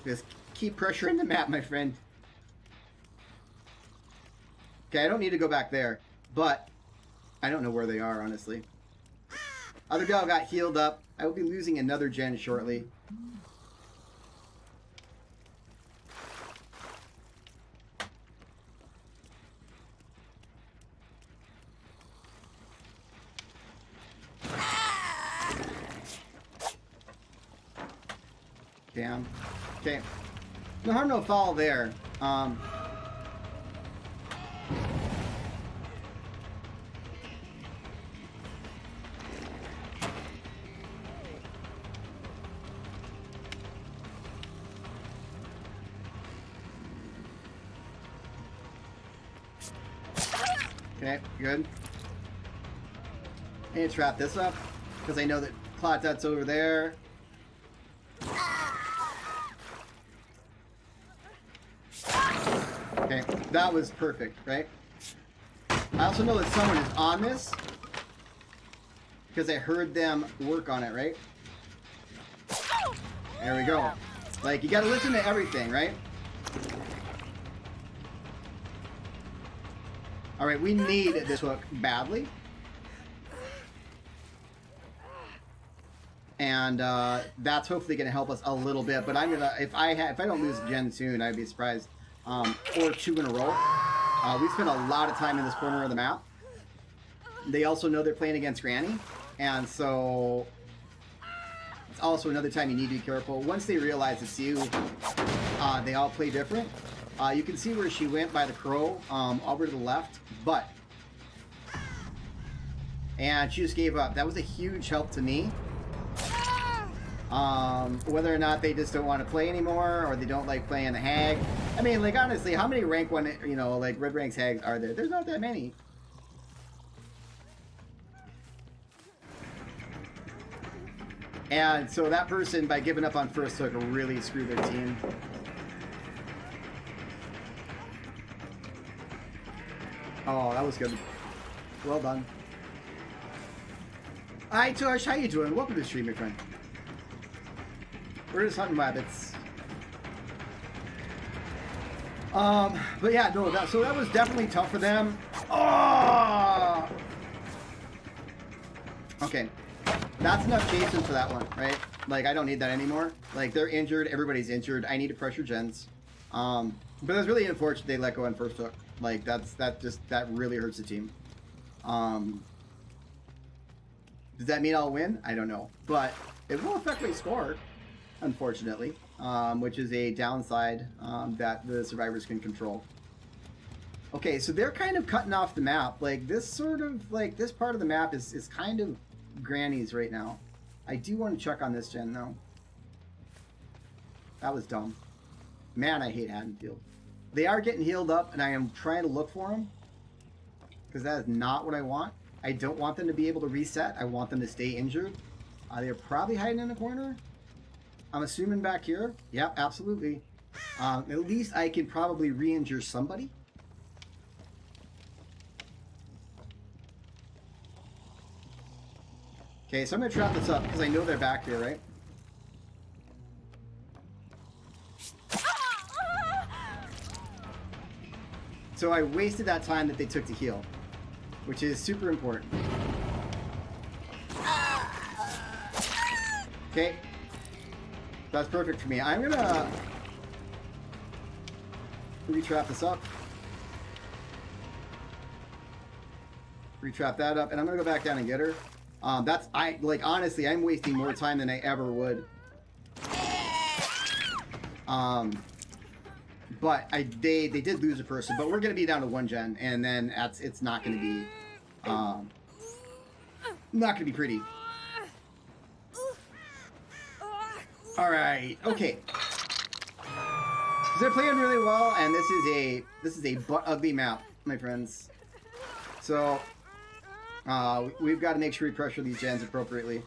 just keep pressuring the map, my friend. Okay, I don't need to go back there, but I don't know where they are, honestly. Other gal got healed up. I will be losing another gen shortly. Damn. Okay. No harm, no foul there. Okay, good. I need to trap this up, because I know that Clotdut's over there. Okay, that was perfect, right? I also know that someone is on this, because I heard them work on it, right? There we go. Like, you gotta listen to everything, right? Alright, we need this hook badly. And that's hopefully going to help us a little bit. But I'm gonna, if I don't lose gen soon, I'd be surprised. or 2 in a row. We spent a lot of time in this corner of the map. They also know they're playing against Granny, and so it's also another time you need to be careful. Once they realize it's you, they all play different. You can see where she went by the crow, over to the left, but... And she just gave up. That was a huge help to me. Whether or not they just don't want to play anymore, or they don't like playing the hag. I mean, like, honestly, how many rank 1, you know, like, red ranks hags are there? There's not that many. And so that person, by giving up on first hook, really screwed their team. Oh, that was good. Well done. Hi, Tosh. How you doing? Welcome to the stream, my friend. We're just hunting rabbits. But yeah, no, so that was definitely tough for them. Oh! Okay. That's enough chasing for that one, right? Like, I don't need that anymore. Like, they're injured. Everybody's injured. I need to pressure gens. But it's really unfortunate they let go on first hook. Like, that really hurts the team. Does that mean I'll win? I don't know. But it will affect my score, unfortunately, which is a downside that the survivors can control. Okay, so they're kind of cutting off the map. Like, this sort of, like, this part of the map is kind of Granny's right now. I do want to check on this gen, though. That was dumb. Man, I hate Haddonfield. They are getting healed up, and I am trying to look for them, because that is not what I want. I don't want them to be able to reset. I want them to stay injured. They're probably hiding in the corner. I'm assuming back here. Yep, absolutely. At least I can probably re-injure somebody. Okay, so I'm going to trap this up because I know they're back here, right? So I wasted that time that they took to heal, which is super important. Okay. That's perfect for me. I'm going to re-trap this up. Re-trap that up, and I'm going to go back down and get her. Honestly, I'm wasting more time than I ever would. But they did lose a person, but we're going to be down to 1 gen, and then it's not going to be, not going to be pretty. Alright, okay. They're playing really well, and this is a butt ugly map, my friends. So, we've got to make sure we pressure these gens appropriately.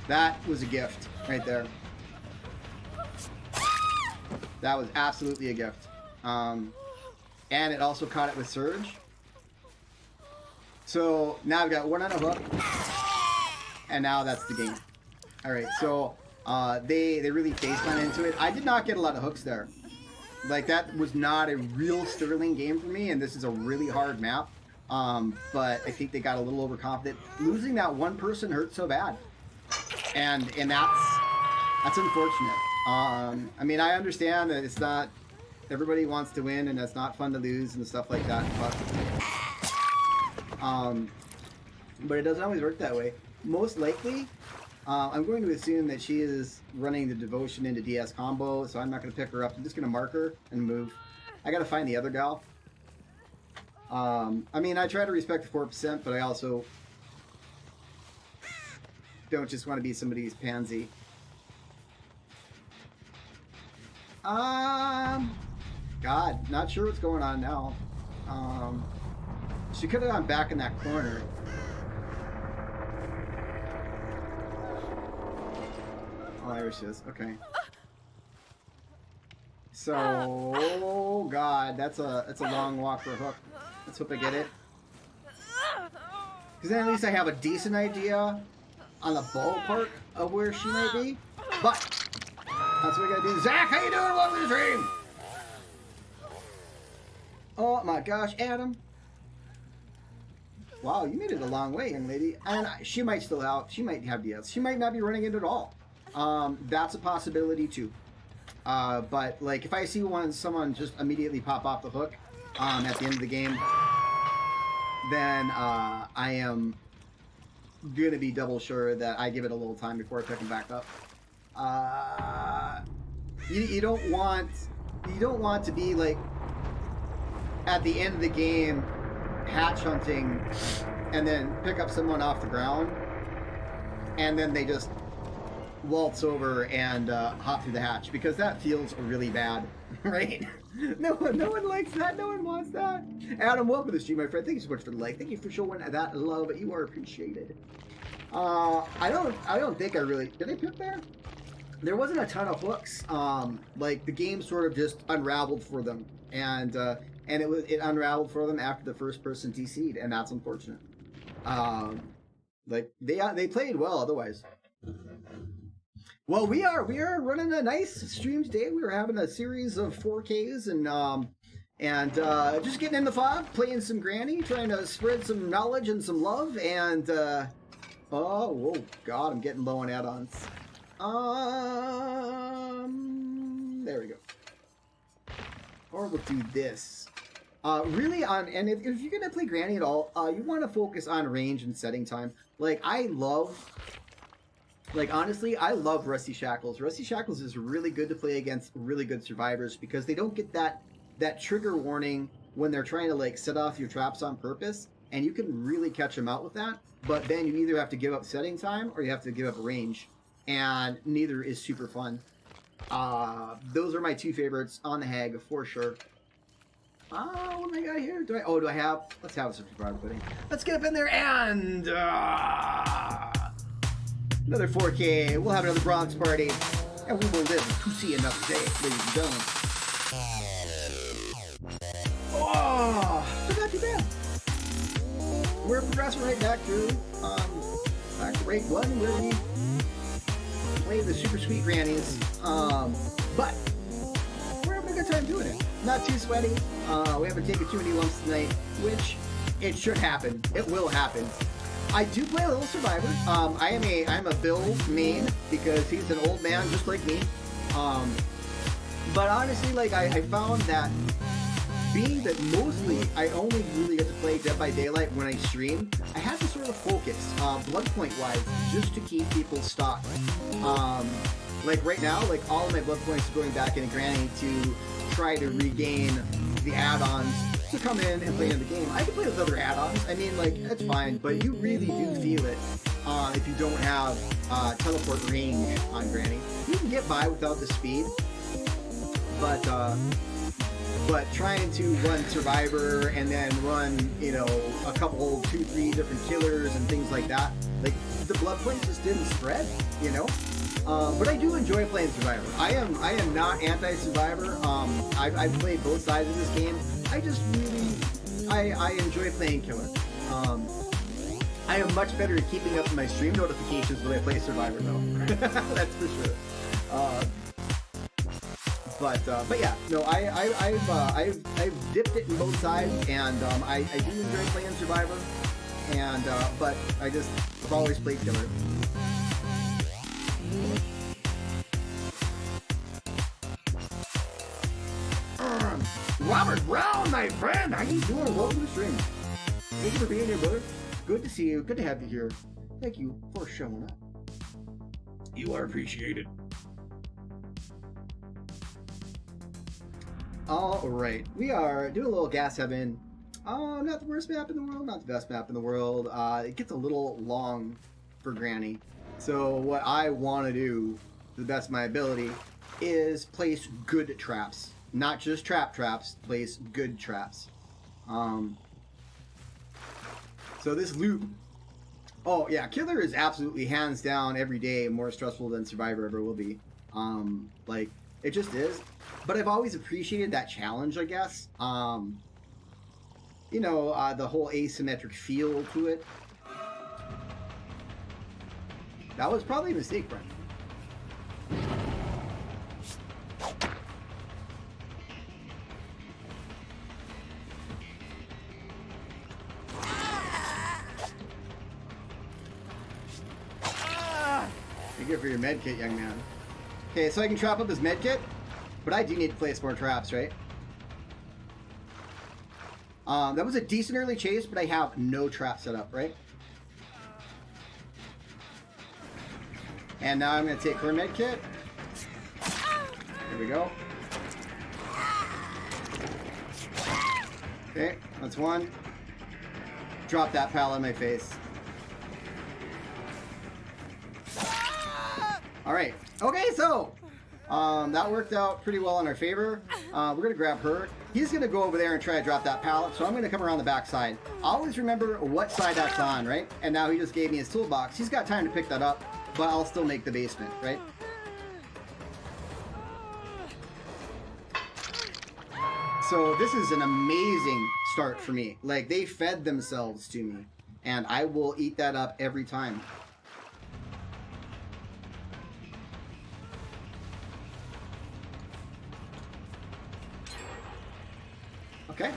That was a gift right there. That was absolutely a gift. And it also caught it with Surge. So now I've got 1 on a hook. And now that's the game. Alright, so they really face-planted into it. I did not get a lot of hooks there. Like, that was not a real sterling game for me, and this is a really hard map. But I think they got a little overconfident. Losing that one person hurt so bad. And that's unfortunate. I mean, I understand that it's not... Everybody wants to win, and it's not fun to lose and stuff like that. But it doesn't always work that way. Most likely, I'm going to assume that she is running the devotion into DS combo, so I'm not going to pick her up. I'm just going to mark her and move. I got to find the other gal. I mean, I try to respect the 4%, but I also don't just want to be somebody's pansy. God, not sure what's going on now. She could have gone back in that corner. Oh, there she is. Okay. So, oh God, that's a long walk for a hook. Let's hope I get it. Because then at least I have a decent idea on the ballpark of where she might be. But that's what we gotta do. Zach, how you doing? Welcome to the stream. Oh my gosh, Adam. Wow, you made it a long way, young lady. And she might have DS. She might not be running it at all. That's a possibility too. But like if I see someone just immediately pop off the hook at the end of the game, then I am gonna be double sure that I give it a little time before I pick them back up. You don't want to be like at the end of the game hatch hunting and then pick up someone off the ground and then they just waltz over and hop through the hatch, because that feels really bad, right? No one likes that. No one wants that. Adam, welcome to the stream, my friend. Thank you so much for the like. Thank you for showing that love. You are appreciated. I don't think I really did. I pick there? There wasn't a ton of hooks. Like the game sort of just unraveled for them, and it unraveled for them after the first person DC'd, and that's unfortunate. Like they played well otherwise. Well, we are running a nice stream today. We were having a series of 4Ks and just getting in the fog, playing some Granny, trying to spread some knowledge and some love, and oh God, I'm getting low on add-ons. There we go. Or we'll do this. Really and if you're gonna play Granny at all, you want to focus on range and setting time. Honestly, I love Rusty Shackles. Rusty Shackles is really good to play against really good survivors because they don't get that trigger warning when they're trying to like set off your traps on purpose, and you can really catch them out with that. But then you either have to give up setting time or you have to give up range, and neither is super fun. Those are my two favorites on the Hag for sure. What do I got here? Do I have? Let's have a survivor pudding. Let's get up in there and another 4K. We'll have another bronze party, and we will live to see another day, ladies and gentlemen. Oh, so not too bad. We're progressing right back to rate 1 where we play the super sweet grannies. But we're having a good time doing it. Not too sweaty. We haven't taken too many lumps tonight, which it should happen. It will happen. I do play a little Survivor. I'm a Bill main because he's an old man just like me. But honestly, like I found that being that mostly I only really get to play Dead by Daylight when I stream, I have to sort of focus, blood point wise, just to keep people stocked. Like right now, like all of my blood points are going back into Granny to try to regain the add-ons to come in and play in the game. I can play with other add-ons. I mean, like, that's fine, but you really do feel it if you don't have teleport range on Granny. You can get by without the speed, but trying to run Survivor and then run, you know, a couple, 2-3 different killers and things like that, like, the blood points just didn't spread, you know? But I do enjoy playing Survivor. I am not anti-Survivor. I've played both sides of this game. I just really, I enjoy playing Killer. I am much better at keeping up with my stream notifications when I play Survivor, though. That's for sure. But yeah, no, I've dipped it in both sides, and I do enjoy playing Survivor, and but I've always played Killer. Robert Brown, my friend, how you doing? Welcome to the stream. Thank you for being here, brother. Good to see you. Good to have you here. Thank you for showing up. You are appreciated. All right, we are doing a little Gas Heaven. Not the worst map in the world, not the best map in the world. It gets a little long for Granny. So what I want to do, to the best of my ability, is place good traps. Not just traps, place good traps. So this loop, oh yeah, Killer is absolutely hands down every day more stressful than Survivor ever will be. Like, it just is. But I've always appreciated that challenge, I guess. You know, the whole asymmetric feel to it. That was probably a mistake, Brent. Thank you for your med kit, young man. Okay, so I can trap up his med kit. But I do need to place more traps, right? That was a decent early chase, but I have no trap set up, right? And now I'm going to take her med kit. Here we go. Okay, that's one. Drop that pal in my face. Alright. Okay, so that worked out pretty well in our favor. We're going to grab her. He's going to go over there and try to drop that pallet, so I'm going to come around the back side. Always remember what side that's on, right? And now he just gave me his toolbox. He's got time to pick that up, but I'll still make the basement, right? So this is an amazing start for me. Like, they fed themselves to me, and I will eat that up every time. Okay.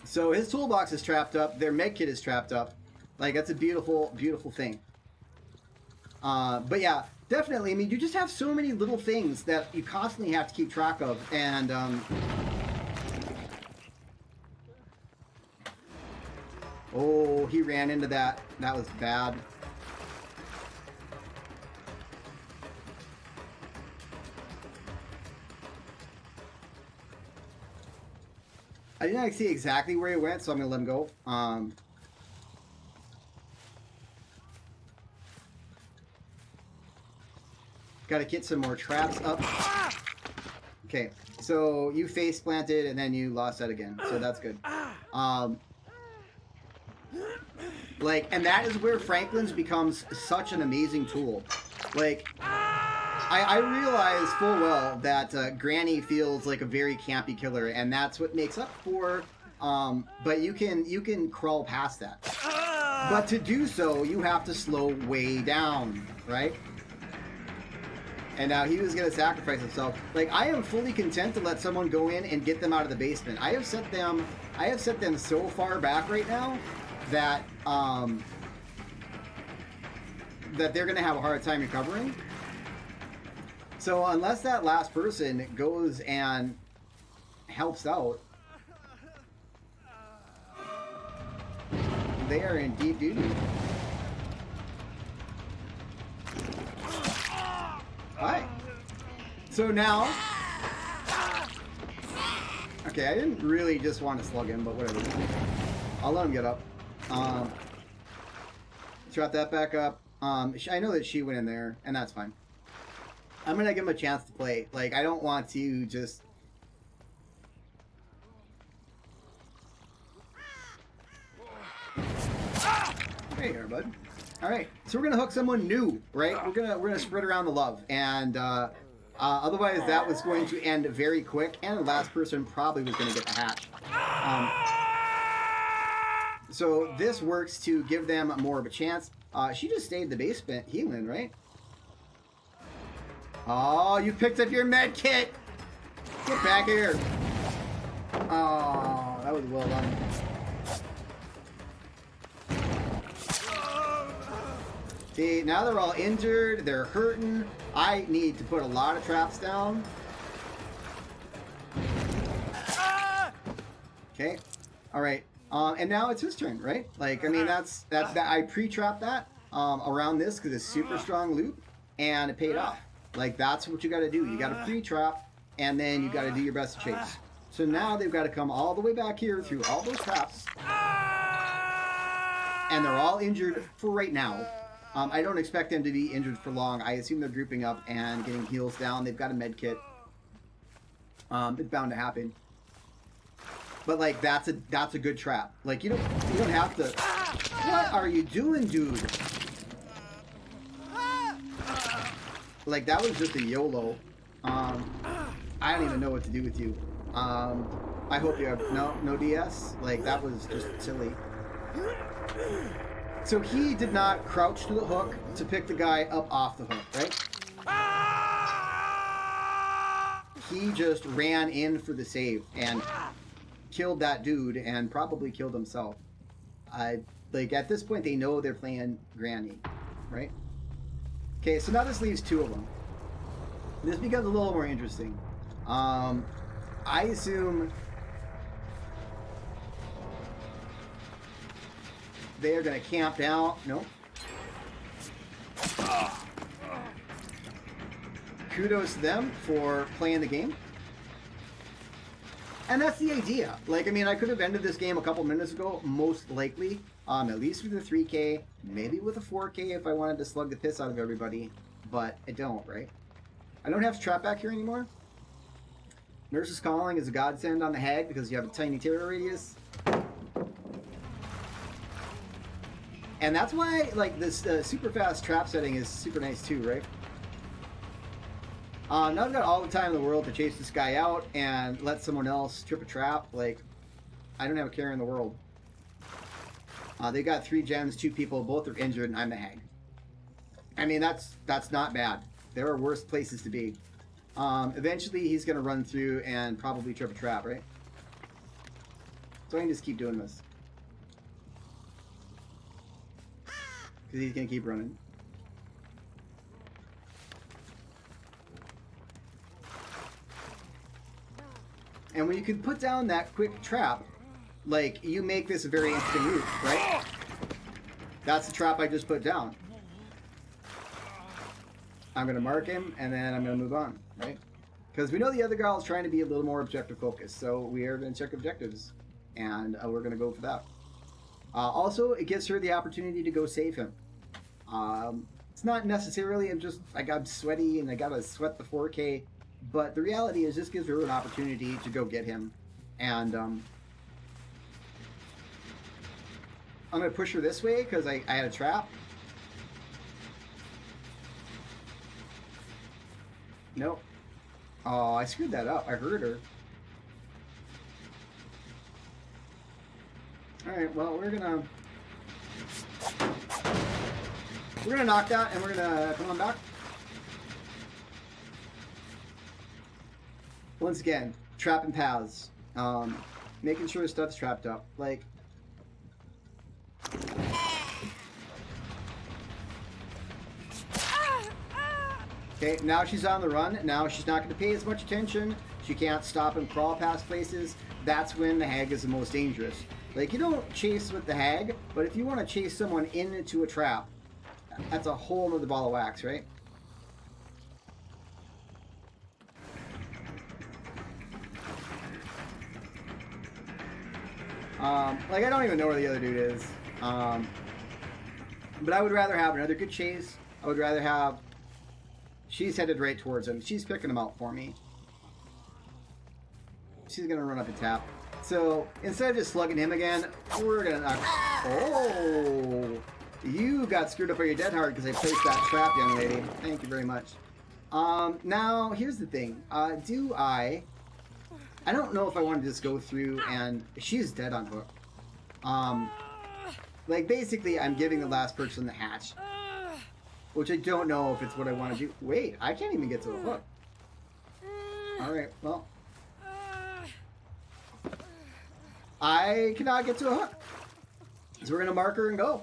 So his toolbox is trapped up. Their med kit is trapped up. Like, that's a beautiful, beautiful thing. But yeah, definitely. I mean, you just have so many little things that you constantly have to keep track of. And oh, he ran into that. That was bad. I didn't see exactly where he went, so I'm going to let him go. Got to get some more traps up. Okay, so you face planted and then you lost that again, so that's good. Like, and that is where Franklin's becomes such an amazing tool. Like, I realize full well that Granny feels like a very campy killer, and that's what makes up for. But you can crawl past that. But to do so, you have to slow way down, right? And now he was going to sacrifice himself. Like, I am fully content to let someone go in and get them out of the basement. I have set them so far back right now that that they're going to have a hard time recovering. So unless that last person goes and helps out, they are in deep doo-doo. Alright. So now... Okay, I didn't really just want to slug him, but whatever. I'll let him get up. Drop that back up. I know that she went in there, and that's fine. I'm going to give him a chance to play. Like, I don't want to just... There you are, bud. Alright, so we're going to hook someone new, right? We're gonna spread around the love. And otherwise, that was going to end very quick, and the last person probably was going to get the hatch. So this works to give them more of a chance. She just stayed in the basement healing, right? Oh, you picked up your med kit! Get back here! Oh, that was well done. See, now they're all injured, they're hurting. I need to put a lot of traps down. Okay, alright. And now it's his turn, right? Like, I mean, that's I pre-trapped that around this because it's super strong loot, and it paid off. Like, that's what you got to do. You got to pre-trap, and then you got to do your best to chase. So now they've got to come all the way back here through all those traps, and they're all injured for right now. I don't expect them to be injured for long. I assume they're grouping up and getting heals down. They've got a med kit. It's bound to happen. But like, that's a good trap. Like, you don't have to. What are you doing, dude? Like, that was just a YOLO. I don't even know what to do with you. I hope you have no DS. Like, that was just silly. So he did not crouch to the hook to pick the guy up off the hook, right? He just ran in for the save and killed that dude and probably killed himself. Like, at this point, they know they're playing Granny, right? Okay, so now this leaves two of them. this becomes a little more interesting. I assume they are going to camp down. Nope. Kudos to them for playing the game. And that's the idea. Like, I mean, I could have ended this game a couple minutes ago, most likely. At least with a 3K, maybe with a 4K if I wanted to slug the piss out of everybody. But I don't, right? I don't have to trap back here anymore. Nurse's Calling is a godsend on the hag because you have a tiny terror radius. And that's why, like, this super fast trap setting is super nice too, right? Now I've got all the time in the world to chase this guy out and let someone else trip a trap. Like, I don't have a care in the world. They got 3 gems, 2 people, both are injured, and I'm the hag. I mean, that's not bad. There are worse places to be. Eventually, he's going to run through and probably trip a trap, right? So I can just keep doing this. Because he's going to keep running. And when you can put down that quick trap, like, you make this a very interesting route, right? That's the trap I just put down. I'm going to mark him, and then I'm going to move on, right? Because we know the other girl is trying to be a little more objective focused, so we are going to check objectives, and we're going to go for that. Also, it gives her the opportunity to go save him. It's not necessarily I'm sweaty and I got to sweat the 4K, but the reality is this gives her an opportunity to go get him, and I'm going to push her this way because I had a trap. Nope. Oh, I screwed that up. I hurt her. Alright, well, we're gonna knock that and we're gonna come on back. Once again, trapping paths. Making sure stuff's trapped up. Like, okay, now she's on the run. Now she's not going to pay as much attention. She can't stop and crawl past places. That's when the hag is the most dangerous. Like, you don't chase with the hag, but if you want to chase someone into a trap, that's a whole other ball of wax, right? Like, I don't even know where the other dude is. But I would rather have another good chase. I would rather have... She's headed right towards him. She's picking him out for me. She's going to run up and tap. So, instead of just slugging him again, we're going to knock... Oh! You got screwed up on your dead hard because I placed that trap, young lady. Thank you very much. Now, here's the thing. I don't know if I want to just go through and... She's dead on hook. Like, basically, I'm giving the last person the hatch. Which I don't know if it's what I want to do. Wait, I can't even get to the hook. Alright, well. I cannot get to a hook. So we're going to mark her and go.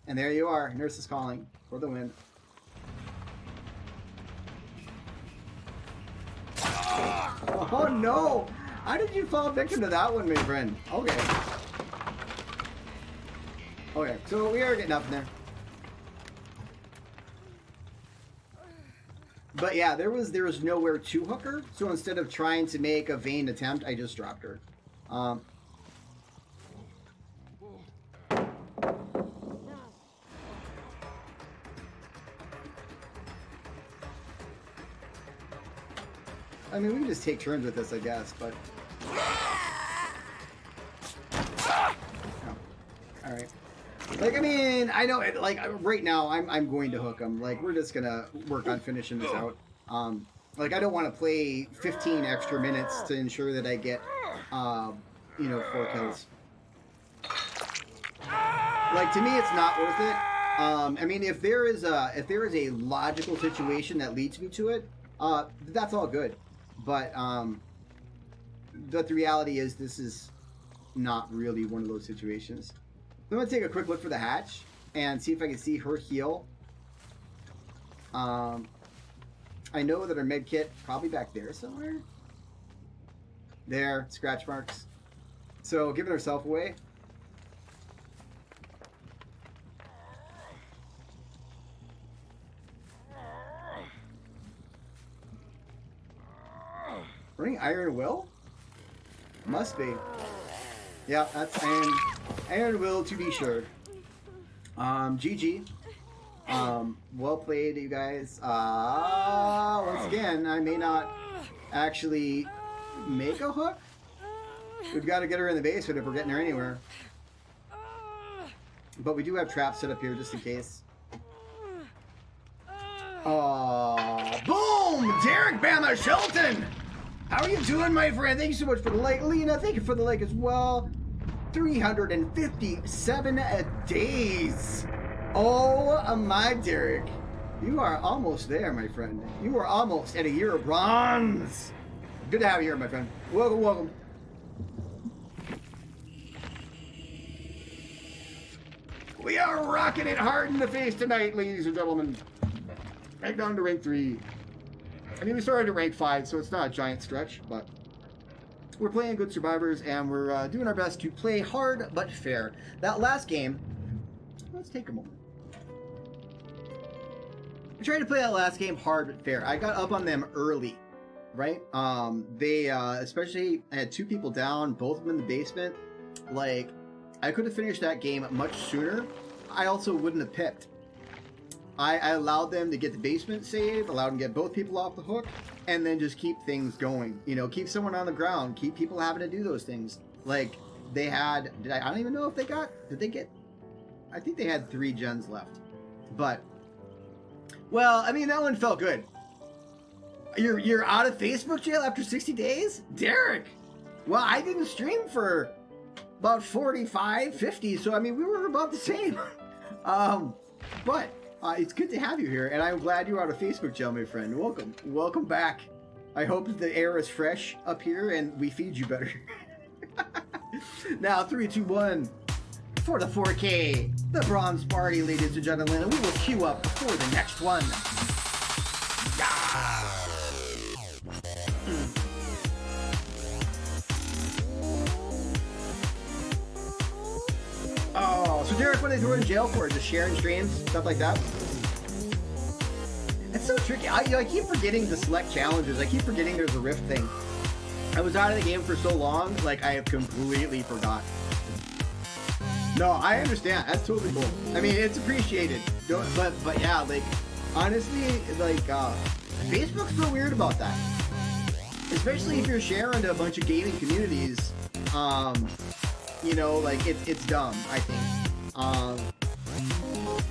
And there you are. Nurse is calling for the win. Oh no! How did you fall victim to that one, my friend? Okay. Okay, so we are getting up in there. But yeah, there was nowhere to hook her, so instead of trying to make a vain attempt, I just dropped her. I mean, we can just take turns with this, I guess, but... Oh. Alright. Like, I mean, I know, like, right now, I'm going to hook him. Like, we're just gonna work on finishing this out. Like, I don't want to play 15 extra minutes to ensure that I get, you know, 4 kills. Like, to me, it's not worth it. I mean, if there is a logical situation that leads me to it, that's all good. But the reality is this is not really one of those situations. I'm going to take a quick look for the hatch and see if I can see her heal. I know that her med kit probably back there somewhere. There, scratch marks. So giving herself away. Running Iron Will? Must be. Yeah, that's Iron Will to be sure. GG. Well played, you guys. Once again, I may not actually make a hook. We've got to get her in the basement if we're getting her anywhere. But we do have traps set up here just in case. Boom! Derek Bama Shelton! How are you doing, my friend? Thank you so much for the like. Lena, thank you for the like as well. 357 days. Oh, my Derek. You are almost there, my friend. You are almost at a year of bronze. Good to have you here, my friend. Welcome, welcome. We are rocking it hard in the face tonight, ladies and gentlemen. Right down to rank 3. I mean, we started at rank 5, so it's not a giant stretch, but we're playing good survivors, and we're doing our best to play hard but fair. That last game, let's take a moment. I tried to play that last game hard but fair. I got up on them early, right? They, especially, I had 2 people down, both of them in the basement. Like, I could have finished that game much sooner. I also wouldn't have pipped. I allowed them to get the basement saved, allowed them to get both people off the hook, and then just keep things going. You know, keep someone on the ground, keep people having to do those things. Like, they had, I don't even know if they got, did they get, I think they had 3 gens left. But, well, I mean, that one felt good. You're out of Facebook jail after 60 days? Derek! Well, I didn't stream for about 45, 50, so I mean, we were about the same. But it's good to have you here, and I'm glad you're out of Facebook jail, my friend. Welcome. Welcome back. I hope the air is fresh up here and we feed you better. Now, 3, 2, 1. For the 4K, the bronze party, ladies and gentlemen, and we will queue up for the next one. Yeah. Oh, so Derek, what are they doing in jail for? Just sharing streams, stuff like that? It's so tricky. I keep forgetting to select challenges. I keep forgetting there's a rift thing. I was out of the game for so long, like I have completely forgot. No, I understand. That's totally cool. I mean, it's appreciated. But yeah, like, honestly, like, Facebook's so weird about that. Especially if you're sharing to a bunch of gaming communities. You know, like, it's dumb, I think.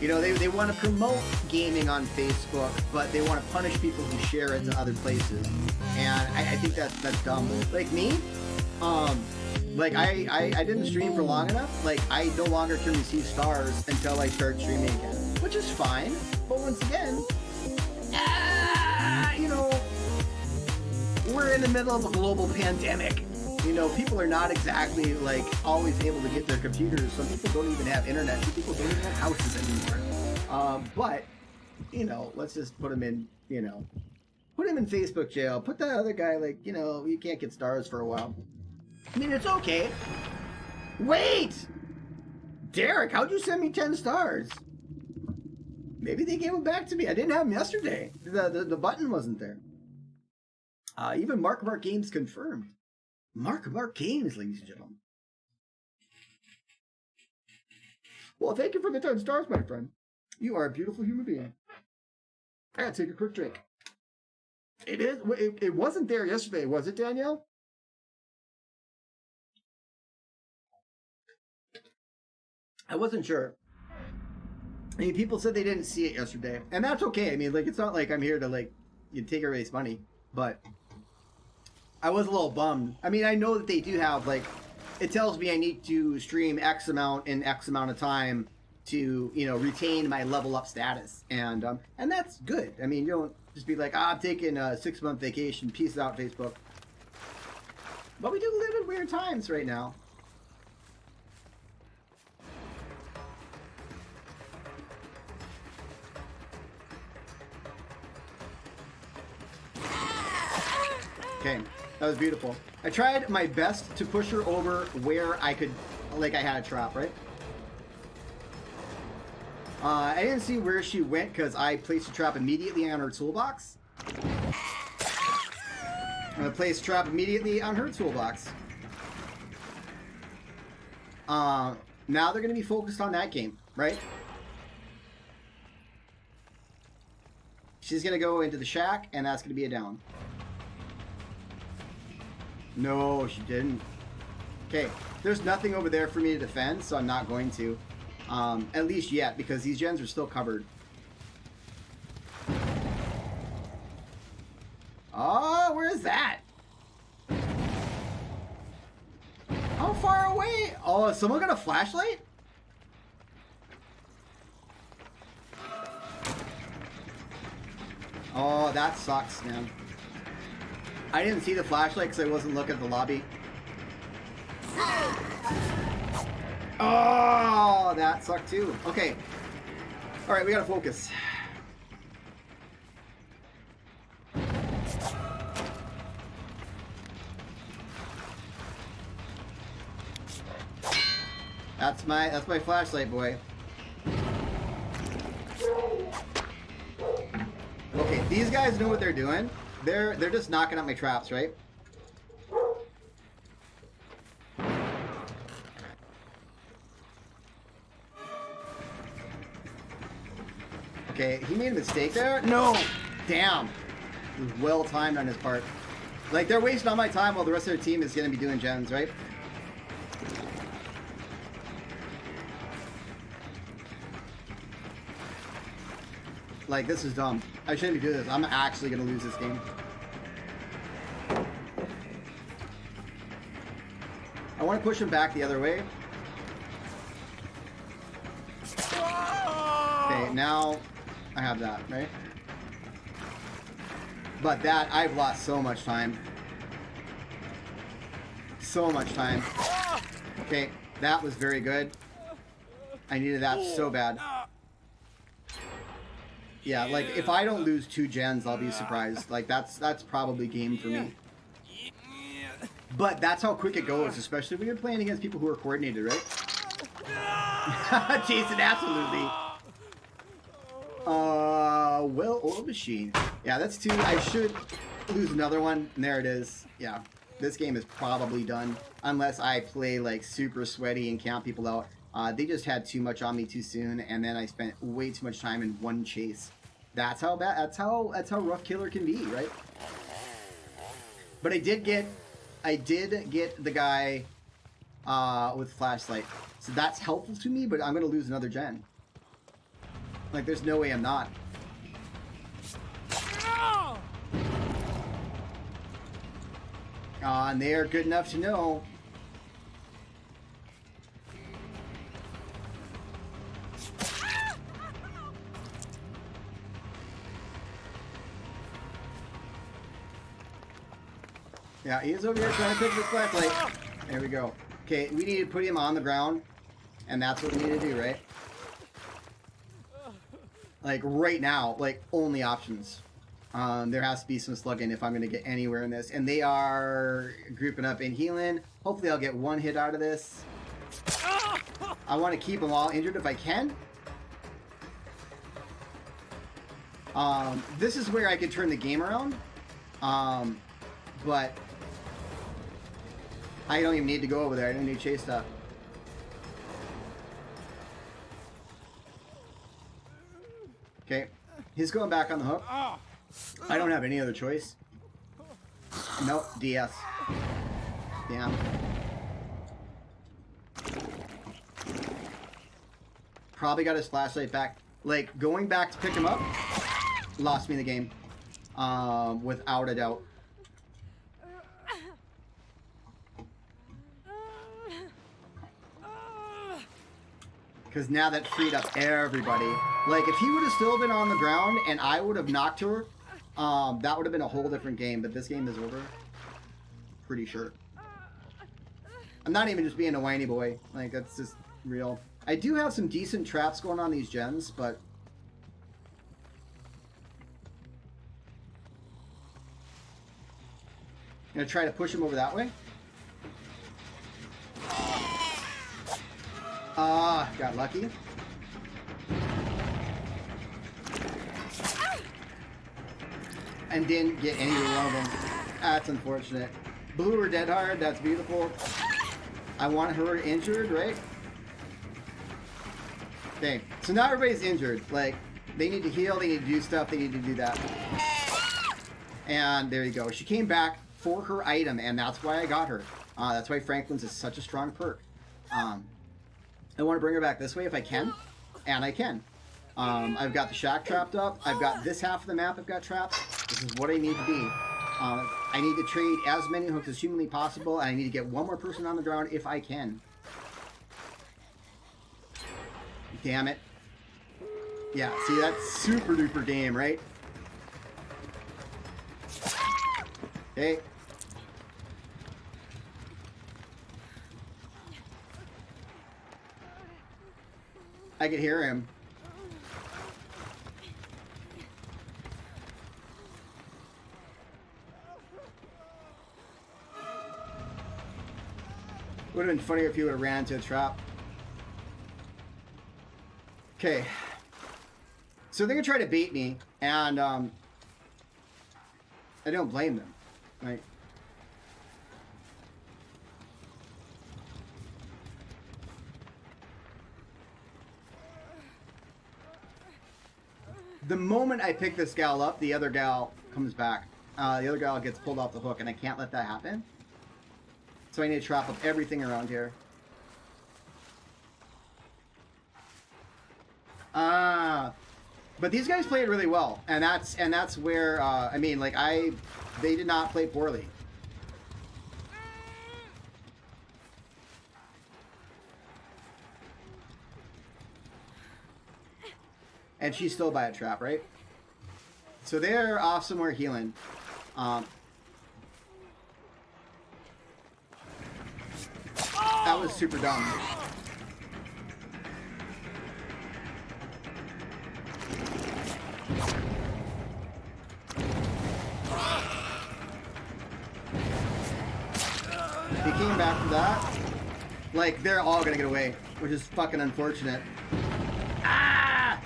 You know, they want to promote gaming on Facebook, but they want to punish people who share it to other places. And I think that's dumb. Like me, like I didn't stream for long enough. Like, I no longer can receive stars until I start streaming again, which is fine. But once again, you know, we're in the middle of a global pandemic. You know, people are not exactly, like, always able to get their computers. Some people don't even have internet. Some people don't even have houses anymore. But, you know, let's just put them in, you know, put him in Facebook jail. Put that other guy, like, you know, you can't get stars for a while. I mean, it's okay. Wait! Derek, how'd you send me 10 stars? Maybe they gave them back to me. I didn't have them yesterday. The button wasn't there. Even Mark Games confirmed. Mark Games, ladies and gentlemen. Well, thank you for the 10 stars, my friend. You are a beautiful human being. I gotta take a quick drink. It wasn't there yesterday, was it, Danielle? I wasn't sure. I mean, people said they didn't see it yesterday, and that's okay. I mean, like, it's not like I'm here to, like, take everybody's money, but I was a little bummed. I mean, I know that they do have, like, it tells me I need to stream X amount in X amount of time to, you know, retain my level up status. And that's good. I mean, you don't just be like, I'm taking a 6-month vacation. Peace out, Facebook. But we do live in weird times right now. Okay, that was beautiful. I tried my best to push her over where I could, like I had a trap, right? I didn't see where she went because I placed a trap immediately on her toolbox. I'm gonna place a trap immediately on her toolbox. Now they're gonna be focused on that game, right? She's gonna go into the shack, and that's gonna be a down. No, she didn't. Okay, there's nothing over there for me to defend, so I'm not going to. At least yet, because these gens are still covered. Oh, where is that? How far away? Oh, is someone got a flashlight? Oh, that sucks, man. I didn't see the flashlight because I wasn't looking at the lobby. Oh, that sucked too. Okay. Alright, we gotta focus. That's my flashlight, boy. Okay, these guys know what they're doing. They're just knocking out my traps, right? Okay, he made a mistake there. No! Damn. It was well timed on his part. Like, they're wasting all my time while the rest of their team is going to be doing gens, right? Like, this is dumb. I shouldn't be doing this. I'm actually going to lose this game. I want to push him back the other way. Okay, now I have that, right? But that, I've lost so much time. So much time. Okay, that was very good. I needed that so bad. Yeah, like, if I don't lose 2 gens, I'll be surprised. Like, that's probably game for me. But that's how quick it goes, especially when you're playing against people who are coordinated, right? Jason, absolutely. Well, old machine. Yeah, that's 2. I should lose another one, and there it is. Yeah, this game is probably done. Unless I play, like, super sweaty and count people out. They just had too much on me too soon, and then I spent way too much time in one chase. That's how bad. That's how rough killer can be, right? But I did get the guy with flashlight, so that's helpful to me. But I'm gonna lose another gen. Like, there's no way I'm not. And they are good enough to know. Yeah, he's over here trying to pick the flashlight. There we go. Okay, we need to put him on the ground, and that's what we need to do, right? Like, right now, like, only options. There has to be some slugging if I'm going to get anywhere in this. And they are grouping up and healing. Hopefully I'll get 1 hit out of this. I want to keep them all injured if I can. This is where I could turn the game around. But I don't even need to go over there. I don't need to chase stuff. Okay, he's going back on the hook. I don't have any other choice. Nope, DS. Damn. Probably got his flashlight back. Like, going back to pick him up lost me the game. Without a doubt. Because now that freed up everybody. Like, if he would have still been on the ground and I would have knocked her, that would have been a whole different game. But this game is over. Pretty sure. I'm not even just being a whiny boy. Like, that's just real. I do have some decent traps going on these gens, but... gonna try to push him over that way. Got lucky. And didn't get any one of them. That's unfortunate. Blew her dead hard. That's beautiful. I want her injured, right? Okay, so now everybody's injured. Like, they need to heal, they need to do stuff, they need to do that. And there you go. She came back for her item, and that's why I got her. That's why Franklin's is such a strong perk. I want to bring her back this way if I can, and I can. I've got the shack trapped up. I've got this half of the map I've got trapped. This is what I need to be. I need to trade as many hooks as humanly possible, and I need to get one more person on the ground if I can. Damn it. Yeah, see, that's super duper game, right? Okay. I could hear him. Would have been funnier if you would have ran into a trap. Okay. So they're gonna try to bait me, and I don't blame them, right? The moment I pick this gal up, the other gal comes back. The other gal gets pulled off the hook, and I can't let that happen. So I need to trap up everything around here. But these guys played really well, and that's where I mean, like, they did not play poorly. And she's still by a trap, right? So they're off somewhere healing. That was super dumb. He came back for that. Like, they're all gonna get away, which is fucking unfortunate. Ah!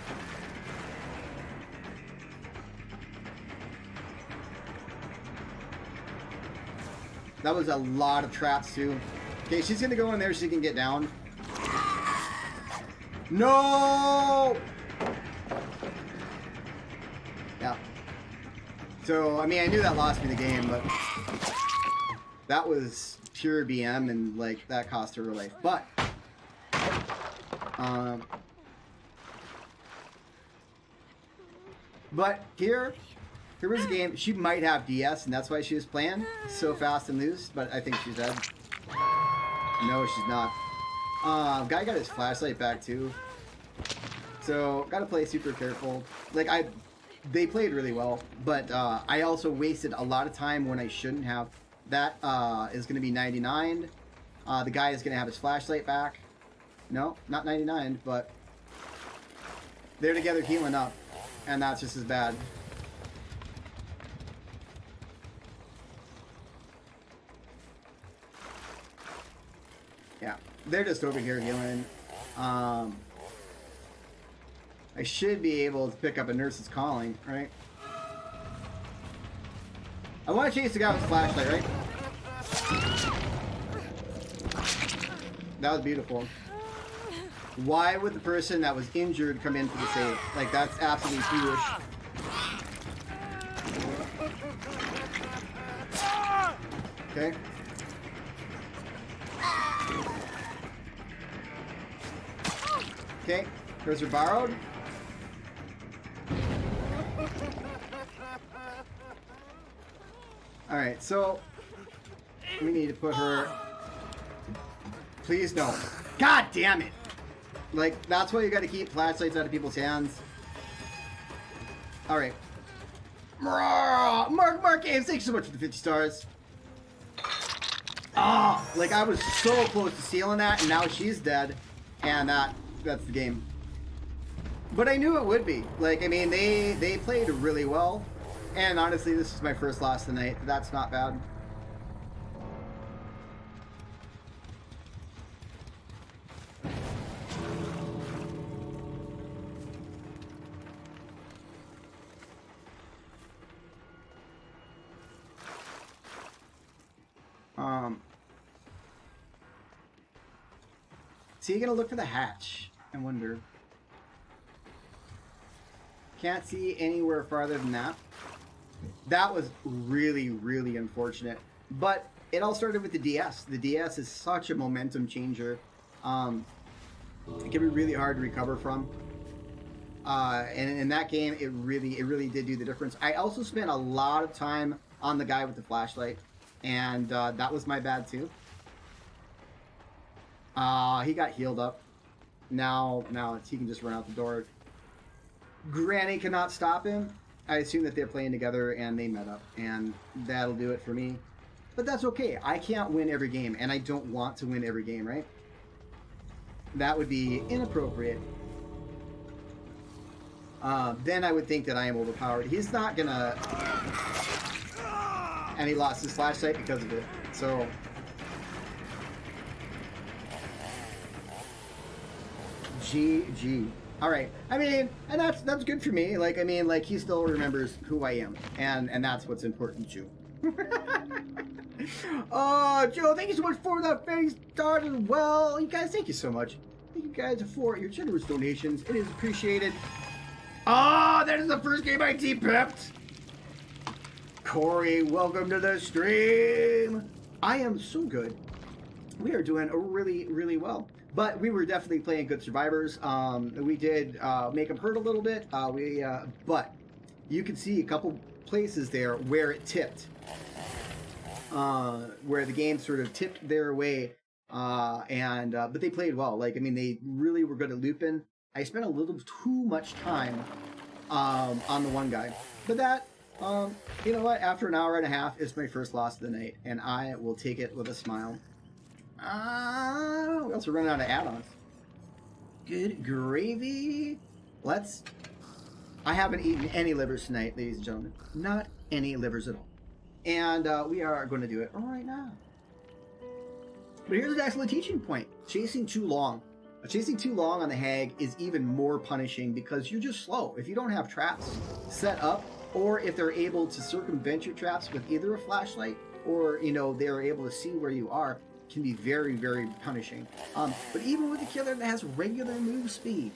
That was a lot of traps, too. Okay, she's gonna go in there so she can get down. No! Yeah. So, I mean, I knew that lost me the game, but that was pure BM, and, like, that cost her her life. But, here was a game. She might have DS, and that's why she was playing so fast and loose, but I think she's dead. No, she's not. Guy got his flashlight back, too. So, gotta play super careful. Like, they played really well, but I also wasted a lot of time when I shouldn't have. That is going to be 99. The guy is going to have his flashlight back. No, not 99, but they're together healing up, and that's just as bad. Yeah, they're just over here healing. I should be able to pick up a nurse's calling, right? I want to chase the guy with the flashlight, right? That was beautiful. Why would the person that was injured come in for the save? Like, that's absolutely foolish. Okay. Okay, those are borrowed. Alright, so we need to put her. Please no. God damn it! Like, that's why you gotta keep flashlights out of people's hands. Alright. Mark Ames, thanks so much for the 50 stars. Oh, like, I was so close to stealing that, and now she's dead. And that's the game. But I knew it would be. Like, I mean, they played really well. And honestly, this is my first loss tonight. That's not bad. So you're gonna look for the hatch. I wonder. Can't see anywhere farther than that. That was really, really unfortunate. But it all started with the DS. The DS is such a momentum changer. It can be really hard to recover from. And in that game, it really did do the difference. I also spent a lot of time on the guy with the flashlight, and that was my bad too. He got healed up. Now he can just run out the door. Granny cannot stop him. I assume that they're playing together and they met up, and that'll do it for me. But that's okay. I can't win every game, and I don't want to win every game, right? That would be inappropriate. Then I would think that I am overpowered. He's not gonna... And he lost his flashlight because of it. So... GG. Alright. I mean, and that's good for me. Like, I mean, like, he still remembers who I am. And that's what's important, too. Oh, Joe, thank you so much for that face start as well. You guys, thank you so much. Thank you guys for your generous donations. It is appreciated. Ah, that is the first game I T-pipped. Corey, welcome to the stream. I am so good. We are doing really, really well. But we were definitely playing good survivors. We did make them hurt a little bit. But you can see a couple places there where it tipped. Where the game sort of tipped their way. But they played well. Like, I mean, they really were good at looping. I spent a little too much time on the one guy. But that, you know what? After an hour and a half, it's my first loss of the night. And I will take it with a smile. We also run out of add-ons. Good gravy. I haven't eaten any livers tonight, ladies and gentlemen. Not any livers at all. And we are going to do it right now. But here's an excellent teaching point. Chasing too long. Chasing too long on the hag is even more punishing because you're just slow. If you don't have traps set up, or if they're able to circumvent your traps with either a flashlight or, you know, they're able to see where you are, can be very, very punishing. But even with a killer that has regular move speed,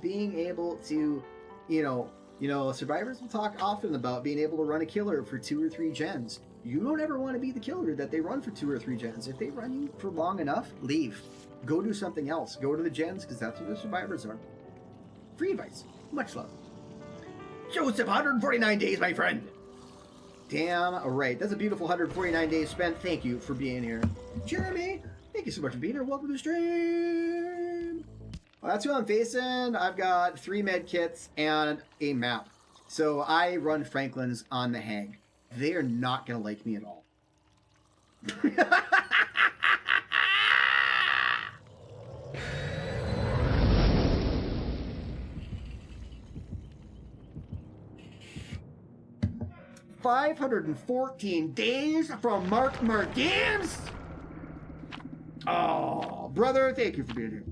being able to, you know, survivors will talk often about being able to run a killer for 2 or 3 gens. You don't ever want to be the killer that they run for 2 or 3 gens. If they run you for long enough, leave. Go do something else. Go to the gens, because that's where the survivors are. Free advice. Much love. Joseph, 149 days, my friend. Damn right. That's a beautiful 149 days spent. Thank you for being here. Jeremy, thank you so much for being here. Welcome to the stream. Well, that's who I'm facing. I've got 3 med kits and a map. So I run Franklin's on the hag. They are not going to like me at all. 514 days from Mark Games. Oh, brother, thank you for being here.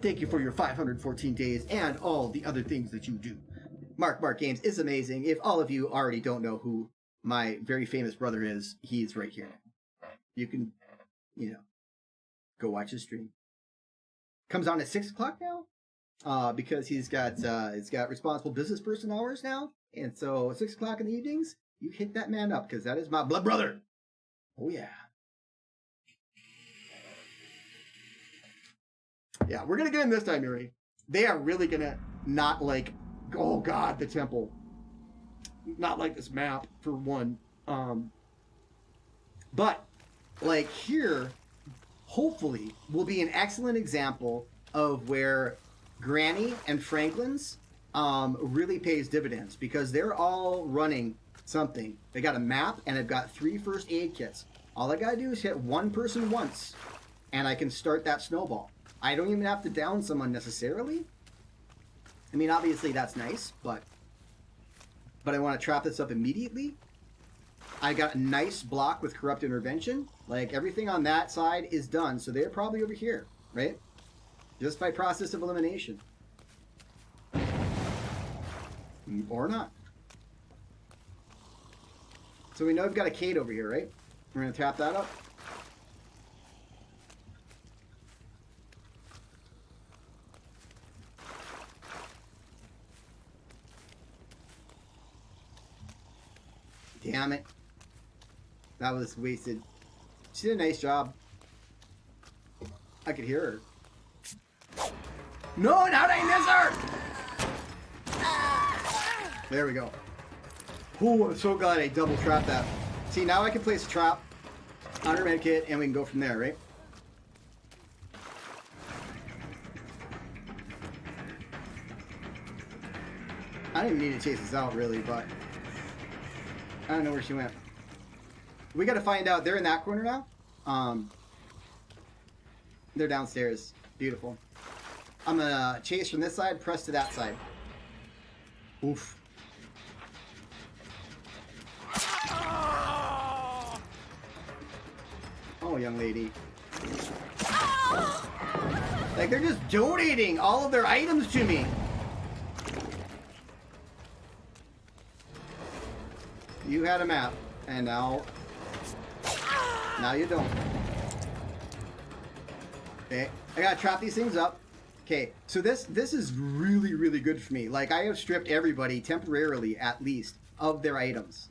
Thank you for your 514 days and all the other things that you do. Mark Games is amazing. If all of you already don't know who my very famous brother is, he's right here. You can, you know, go watch his stream. Comes on at 6 o'clock now, because he's got responsible business person hours now. And so 6 o'clock in the evenings, you hit that man up, because that is my blood brother. Oh, yeah. Yeah, we're going to get in this time, Yuri. They are really going to not like, oh, God, the temple. Not like this map, for one. But, like, here, hopefully, will be an excellent example of where Granny and Franklin's really pays dividends, because they're all running something. They got a map, and they've got 3 first aid kits. All I gotta do is hit one person once, and I can start that snowball. I don't even have to down someone necessarily. I mean, obviously that's nice, but I want to trap this up immediately. I got a nice block with corrupt intervention. Like, everything on that side is done, so they're probably over here, right? Just by process of elimination. Or not. So we know we've got a Kate over here, right? We're going to tap that up. Damn it. That was wasted. She did a nice job. I could hear her. No, now I miss her! There we go. Oh, I'm so glad I double trapped that. See, now I can place a trap on her med kit and we can go from there, right? I don't even need to chase this out, really, but I don't know where she went. We got to find out. They're in that corner now. They're downstairs. Beautiful. I'm going to chase from this side, press to that side. Oof. Oh, young lady. Like, they're just donating all of their items to me. You had a map, and now you don't. Okay, I gotta trap these things up. Okay, so this is really, really good for me. Like, I have stripped everybody temporarily, at least, of their items.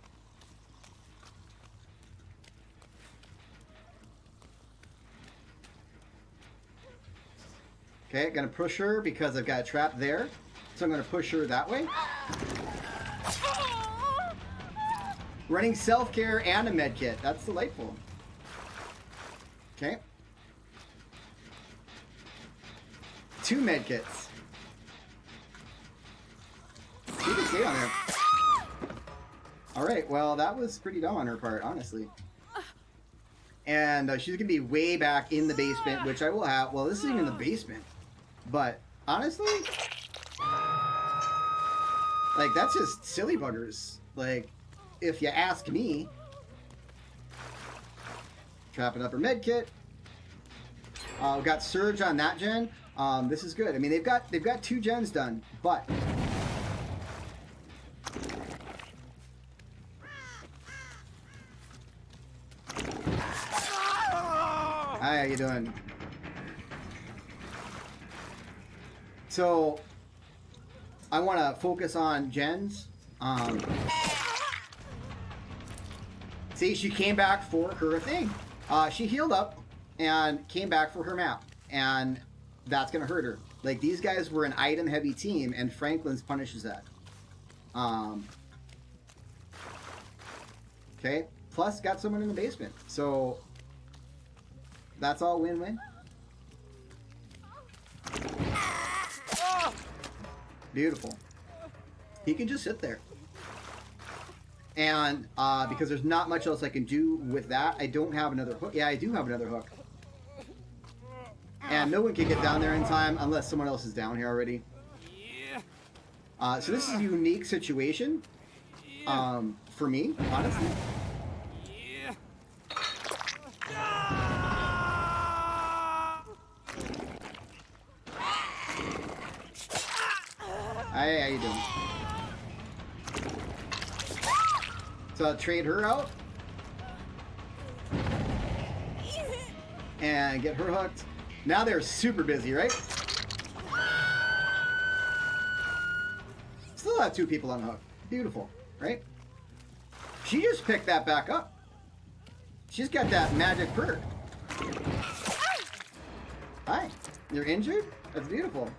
Okay, gonna push her because I've got a trap there. So I'm gonna push her that way. Running self-care and a med kit. That's delightful. Okay. 2 med kits. She can stay on there. Alright, well, that was pretty dumb on her part, honestly. And she's going to be way back in the basement, which I will have. Well, this isn't even the basement. But, honestly, like, that's just silly buggers. Like, if you ask me. Trapping up her med kit. We've got Surge on that gen. This is good. I mean, they've got 2 gens done, but hi, how you doing? So I want to focus on gens. See, she came back for her thing. She healed up and came back for her map, and that's gonna hurt her. Like, these guys were an item heavy team, and Franklin's punishes that. Okay, plus got someone in the basement, so that's all win-win. Beautiful. He can just sit there. And because there's not much else I can do with that, I don't have another hook. Yeah, I do have another hook. And no one can get down there in time unless someone else is down here already. So this is a unique situation for me, honestly. Hey, how you doing? So I'll trade her out. And get her hooked. Now they're super busy, right? Still have 2 people on hook. Beautiful, right? She just picked that back up. She's got that magic perk. Hi. You're injured? That's beautiful.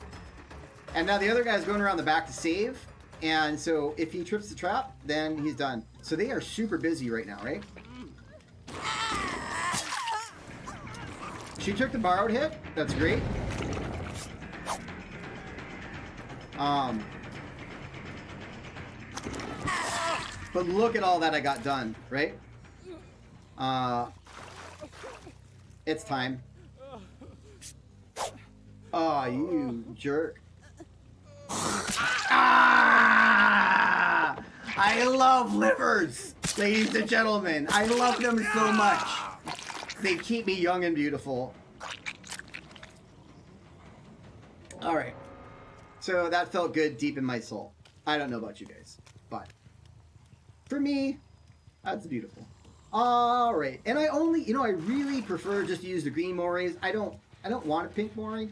And now the other guy's going around the back to save. And so if he trips the trap, then he's done. So they are super busy right now, right? She took the borrowed hit. That's great. But look at all that I got done, right? It's time. Oh, you jerk. Ah! I love livers, ladies and gentlemen. I love them so much. They keep me young and beautiful. Alright. So that felt good deep in my soul. I don't know about you guys, but for me, that's beautiful. Alright. And I only, you know, I really prefer just to use the green Morays. I don't want a pink Moray.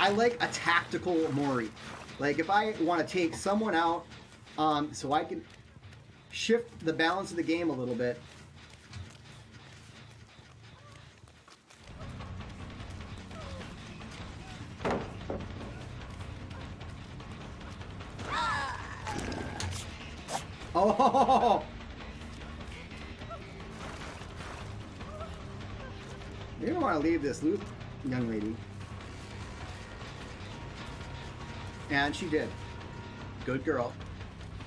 I like a tactical Mori. Like if I want to take someone out, so I can shift the balance of the game a little bit. Oh! You don't want to leave this loop, young lady. And she did. Good girl.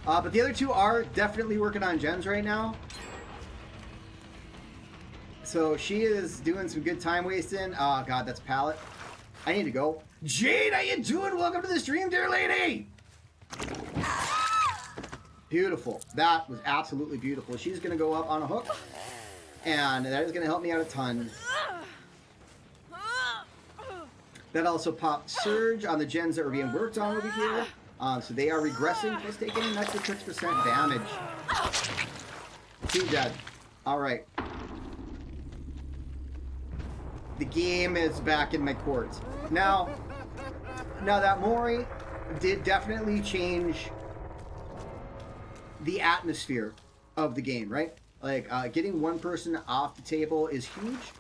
But the other two are definitely working on gems right now. So she is doing some good time wasting. Oh god, that's pallet. I need to go. Jade, how you doing? Welcome to the stream, dear lady. Beautiful. That was absolutely beautiful. She's going to go up on a hook. And that is going to help me out a ton. That also popped Surge on the gens that were being worked on over here. So they are regressing, plus taking an extra 6% damage. 2 dead. Alright. The game is back in my court. Now that Mori did definitely change the atmosphere of the game, right? Like, getting one person off the table is huge.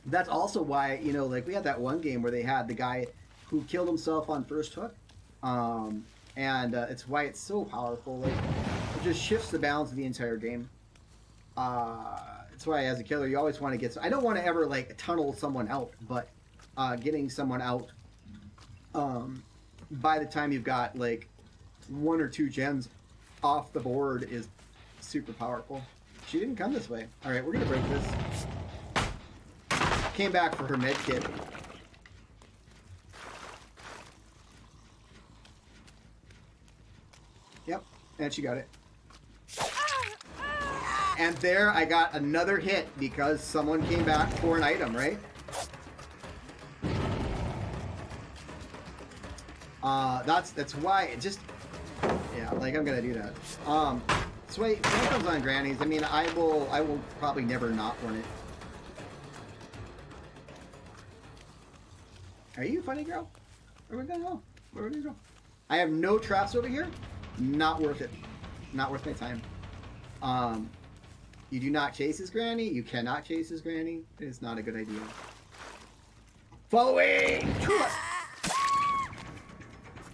That's also why, you know, like, we had that one game where they had the guy who killed himself on first hook. And it's why it's so powerful. Like, it just shifts the balance of the entire game. That's why, as a killer, you always want to get... I don't want to ever, like, tunnel someone out, but getting someone out by the time you've got, like, 1 or 2 gens off the board is super powerful. She didn't come this way. Alright, we're going to break this. Came back for her med kit. Yep, and she got it. And there I got another hit because someone came back for an item, right? That's why it just... Yeah, like I'm gonna do that. So wait, when it comes on grannies, I mean, I will probably never not run it. Are you funny, girl? Where are we gonna go? Where are we gonna go? I have no traps over here. Not worth it. Not worth my time. You do not chase his granny. You cannot chase his granny. It is not a good idea. Following!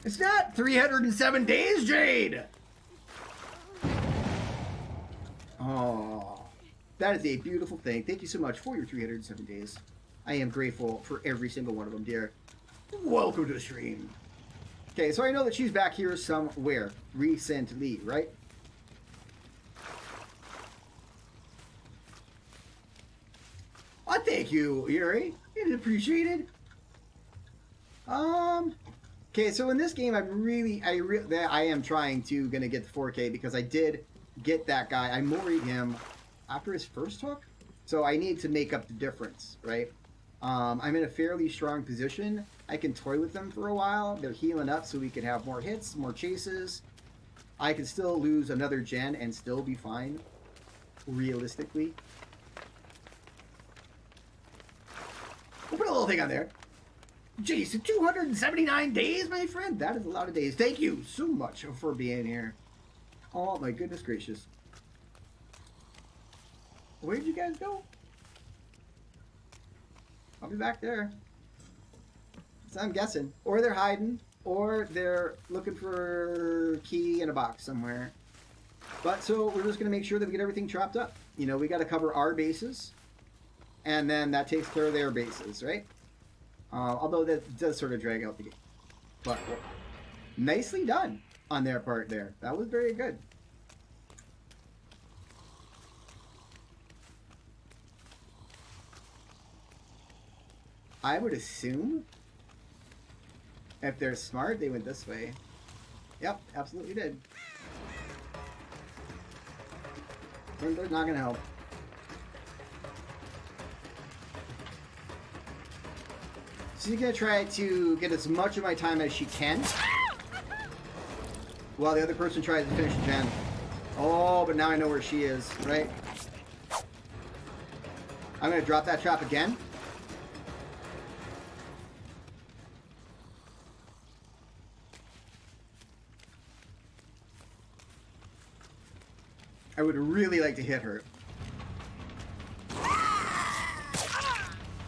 It's not 307 days, Jade! Oh, that is a beautiful thing. Thank you so much for your 307 days. I am grateful for every single one of them, dear. Welcome to the stream. Okay, so I know that she's back here somewhere recently, right? Oh, thank you, Yuri. It is appreciated. Okay, so in this game, I am trying to gonna get the 4K because I did get that guy. I moried him after his first hook, so I need to make up the difference, right? I'm in a fairly strong position. I can toy with them for a while. They're healing up so we can have more hits, more chases. I can still lose another gen and still be fine, realistically. We'll put a little thing on there. Jason, 279 days, my friend. That is a lot of days. Thank you so much for being here. Oh, my goodness gracious. Where did you guys go? I'll be back there. So I'm guessing. Or they're hiding. Or they're looking for a key in a box somewhere. But so we're just going to make sure that we get everything chopped up. You know, we got to cover our bases. And then that takes care of their bases, right? Although that does sort of drag out the game. But well, nicely done on their part there. That was very good. I would assume if they're smart, they went this way. Yep, absolutely did. They're not going to help. She's going to try to get as much of my time as she can. While the other person tries to finish the gen. Oh, but now I know where she is, right? I'm going to drop that trap again. I would really like to hit her.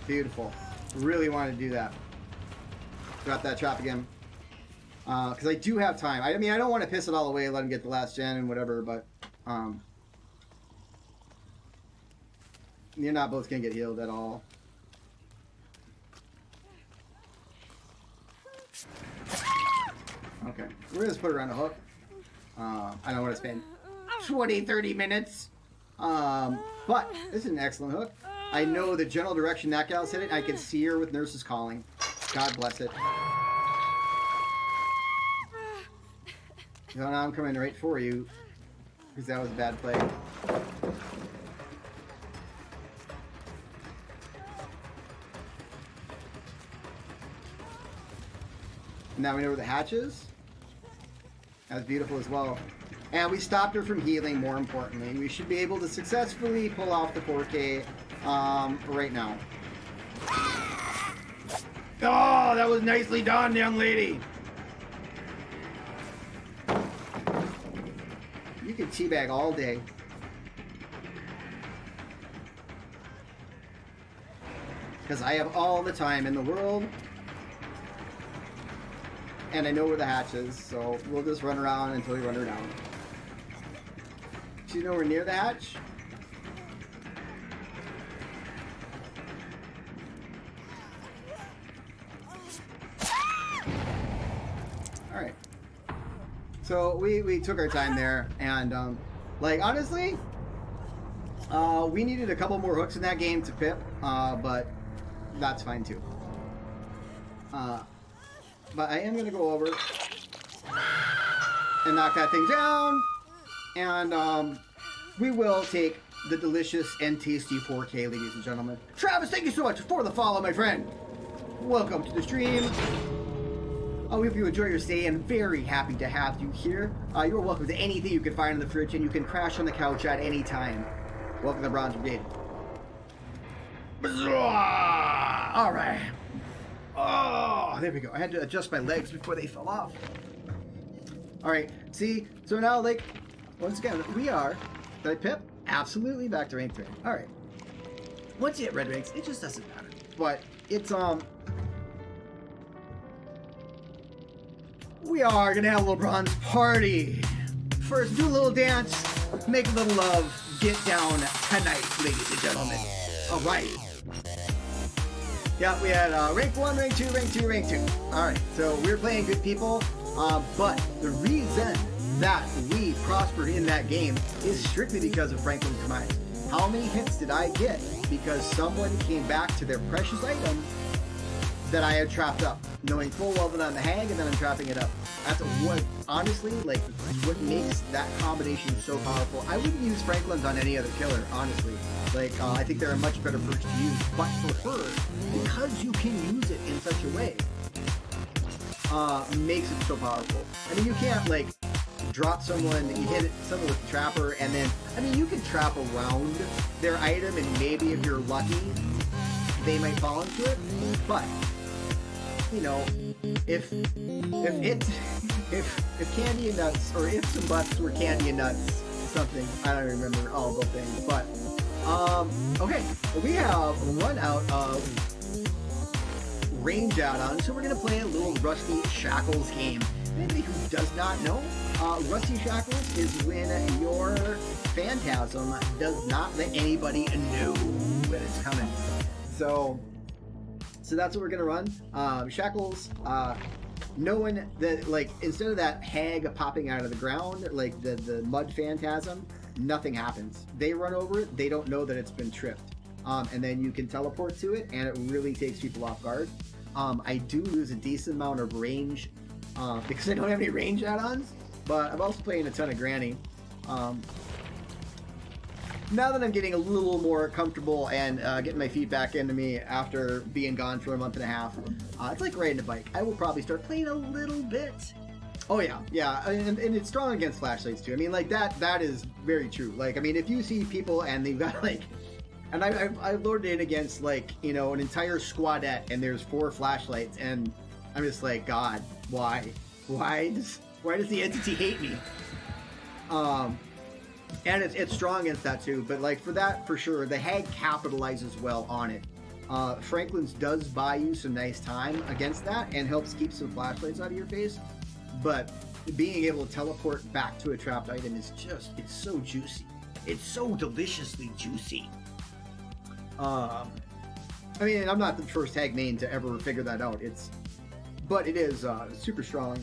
Beautiful. Really want to do that. Drop that trap again. Because I do have time. I mean, I don't want to piss it all away and let him get the last gen and whatever, but you're not both going to get healed at all. Okay. We're going to just put her on a hook. I don't want to spend 20, 30 minutes. But this is an excellent hook. I know the general direction that gal's hit it. I can see her with Nurse's Calling. God bless it. So now I'm coming right for you. Because that was a bad play. Now we know where the hatch is. That's beautiful as well. And we stopped her from healing, more importantly. We should be able to successfully pull off the 4K right now. Oh, that was nicely done, young lady. You can teabag all day. Because I have all the time in the world. And I know where the hatch is, so we'll just run around until we run her down. She's nowhere near the hatch. Alright. So we took our time there, and like honestly, we needed a couple more hooks in that game to pip, but that's fine too. But I am going to go over and knock that thing down. And we will take the delicious and tasty 4K, ladies and gentlemen. Travis, thank you so much for the follow, my friend. Welcome to the stream. I hope you enjoy your stay and very happy to have you here. You're welcome to anything you can find in the fridge, and you can crash on the couch at any time. Welcome to the Bronze Brigade. All right. Oh, there we go. I had to adjust my legs before they fell off. All right. See? So now, like, once again, we are... Did I pip? Absolutely back to rank 3. All right. Once you hit red ranks, it just doesn't matter. But it's, we are going to have a little bronze party. First, do a little dance, make a little love, get down tonight, ladies and gentlemen. All right. Yeah, we had rank 1, rank 2, rank 2, rank 2. Alright, so we're playing good people, but the reason that we prospered in that game is strictly because of Franklin's demise. How many hits did I get because someone came back to their precious item that I had trapped up, knowing full well that I'm the hag and then I'm trapping it up. That's what, honestly, like, what makes that combination so powerful. I wouldn't use Franklin's on any other killer, honestly. Like, I think they're a much better perch to use, but for her, because you can use it in such a way, makes it so powerful. I mean, you can't, like, drop someone, you hit someone with the trapper, and then, I mean, you can trap around their item, and maybe if you're lucky, they might fall into it, but, you know, if candy and nuts, or if some butts were candy and nuts, something, I don't remember all the things, but, okay, we have run out of range add-on, so we're going to play a little Rusty Shackles game. Anybody who does not know, Rusty Shackles is when your phantasm does not let anybody know that it's coming. So that's what we're going to run. Shackles, knowing that, like, instead of that hag popping out of the ground, like the mud phantasm, nothing happens. They run over it, they don't know that it's been tripped. And then you can teleport to it, and it really takes people off guard. I do lose a decent amount of range because I don't have any range add-ons, but I'm also playing a ton of Granny. Now that I'm getting a little more comfortable and getting my feet back into me after being gone for a month and a half, it's like riding a bike. I will probably start playing a little bit. Oh yeah, and it's strong against flashlights too. I mean, like that is very true. Like, I mean, if you see people and they've got like, and I've loaded it against, like, you know, an entire squadette and there's 4 flashlights, and I'm just like, God, why does the entity hate me? And it's strong against that too, but like for that, for sure, the hag capitalizes well on it. Franklin's does buy you some nice time against that and helps keep some flashlights out of your face, but being able to teleport back to a trapped item is just, it's so juicy. It's so deliciously juicy. I mean, I'm not the first hag main to ever figure that out. But it is super strong.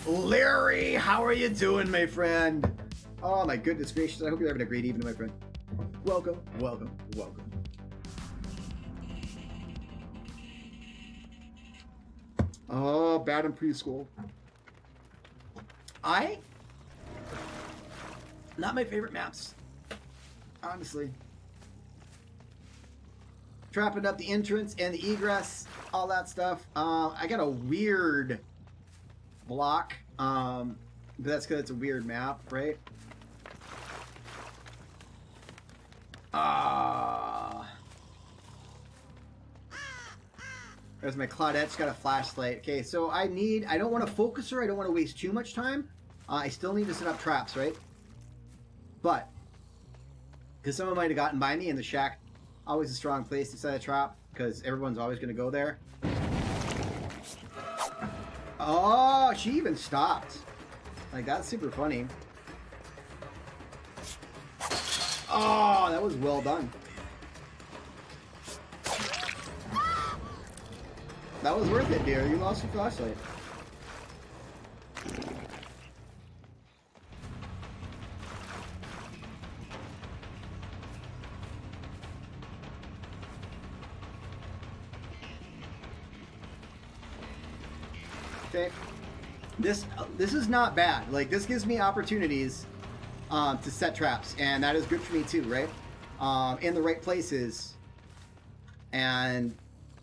Larry, how are you doing, my friend? Oh my goodness gracious! I hope you're having a great evening, my friend. Welcome, welcome, welcome. Oh, bad in preschool. Not my favorite maps, honestly. Trapping up the entrance and the egress, all that stuff. I got a weird block, but that's because it's a weird map, right? There's my Claudette. She's got a flashlight. Okay, so I don't want to focus her. I don't want to waste too much time. I still need to set up traps, right? But, because someone might have gotten by me in the shack, always a strong place to set a trap, because everyone's always going to go there. Oh, she even stopped. Like, that's super funny. Oh, that was well done. That was worth it, dear. You lost your flashlight. Okay. This is not bad. Like, this gives me opportunities to set traps, and that is good for me too, right? In the right places. And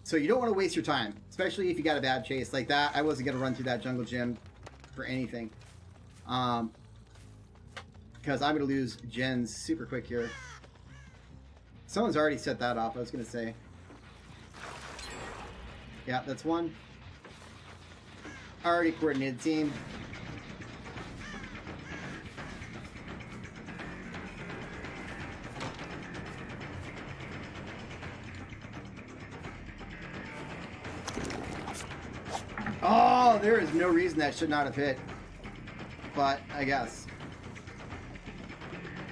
so you don't want to waste your time, especially if you got a bad chase like that. I wasn't going to run through that jungle gym for anything. Because I'm going to lose gens super quick here. Someone's already set that off, I was going to say. Yeah, that's one. Already coordinated team. Oh, there is no reason that should not have hit. But I guess.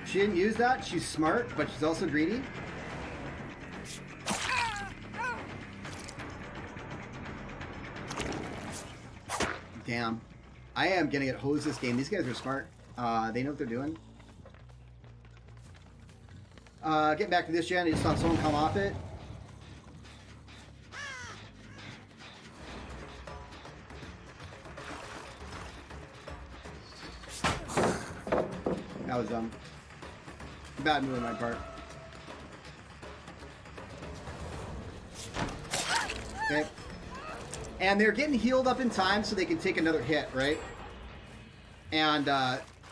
She didn't use that. She's smart, but she's also greedy. Damn. I am gonna get hosed this game. These guys are smart. They know what they're doing. Getting back to this gen, I just saw someone come off it. That was bad move on my part. Okay. And they're getting healed up in time so they can take another hit, right? And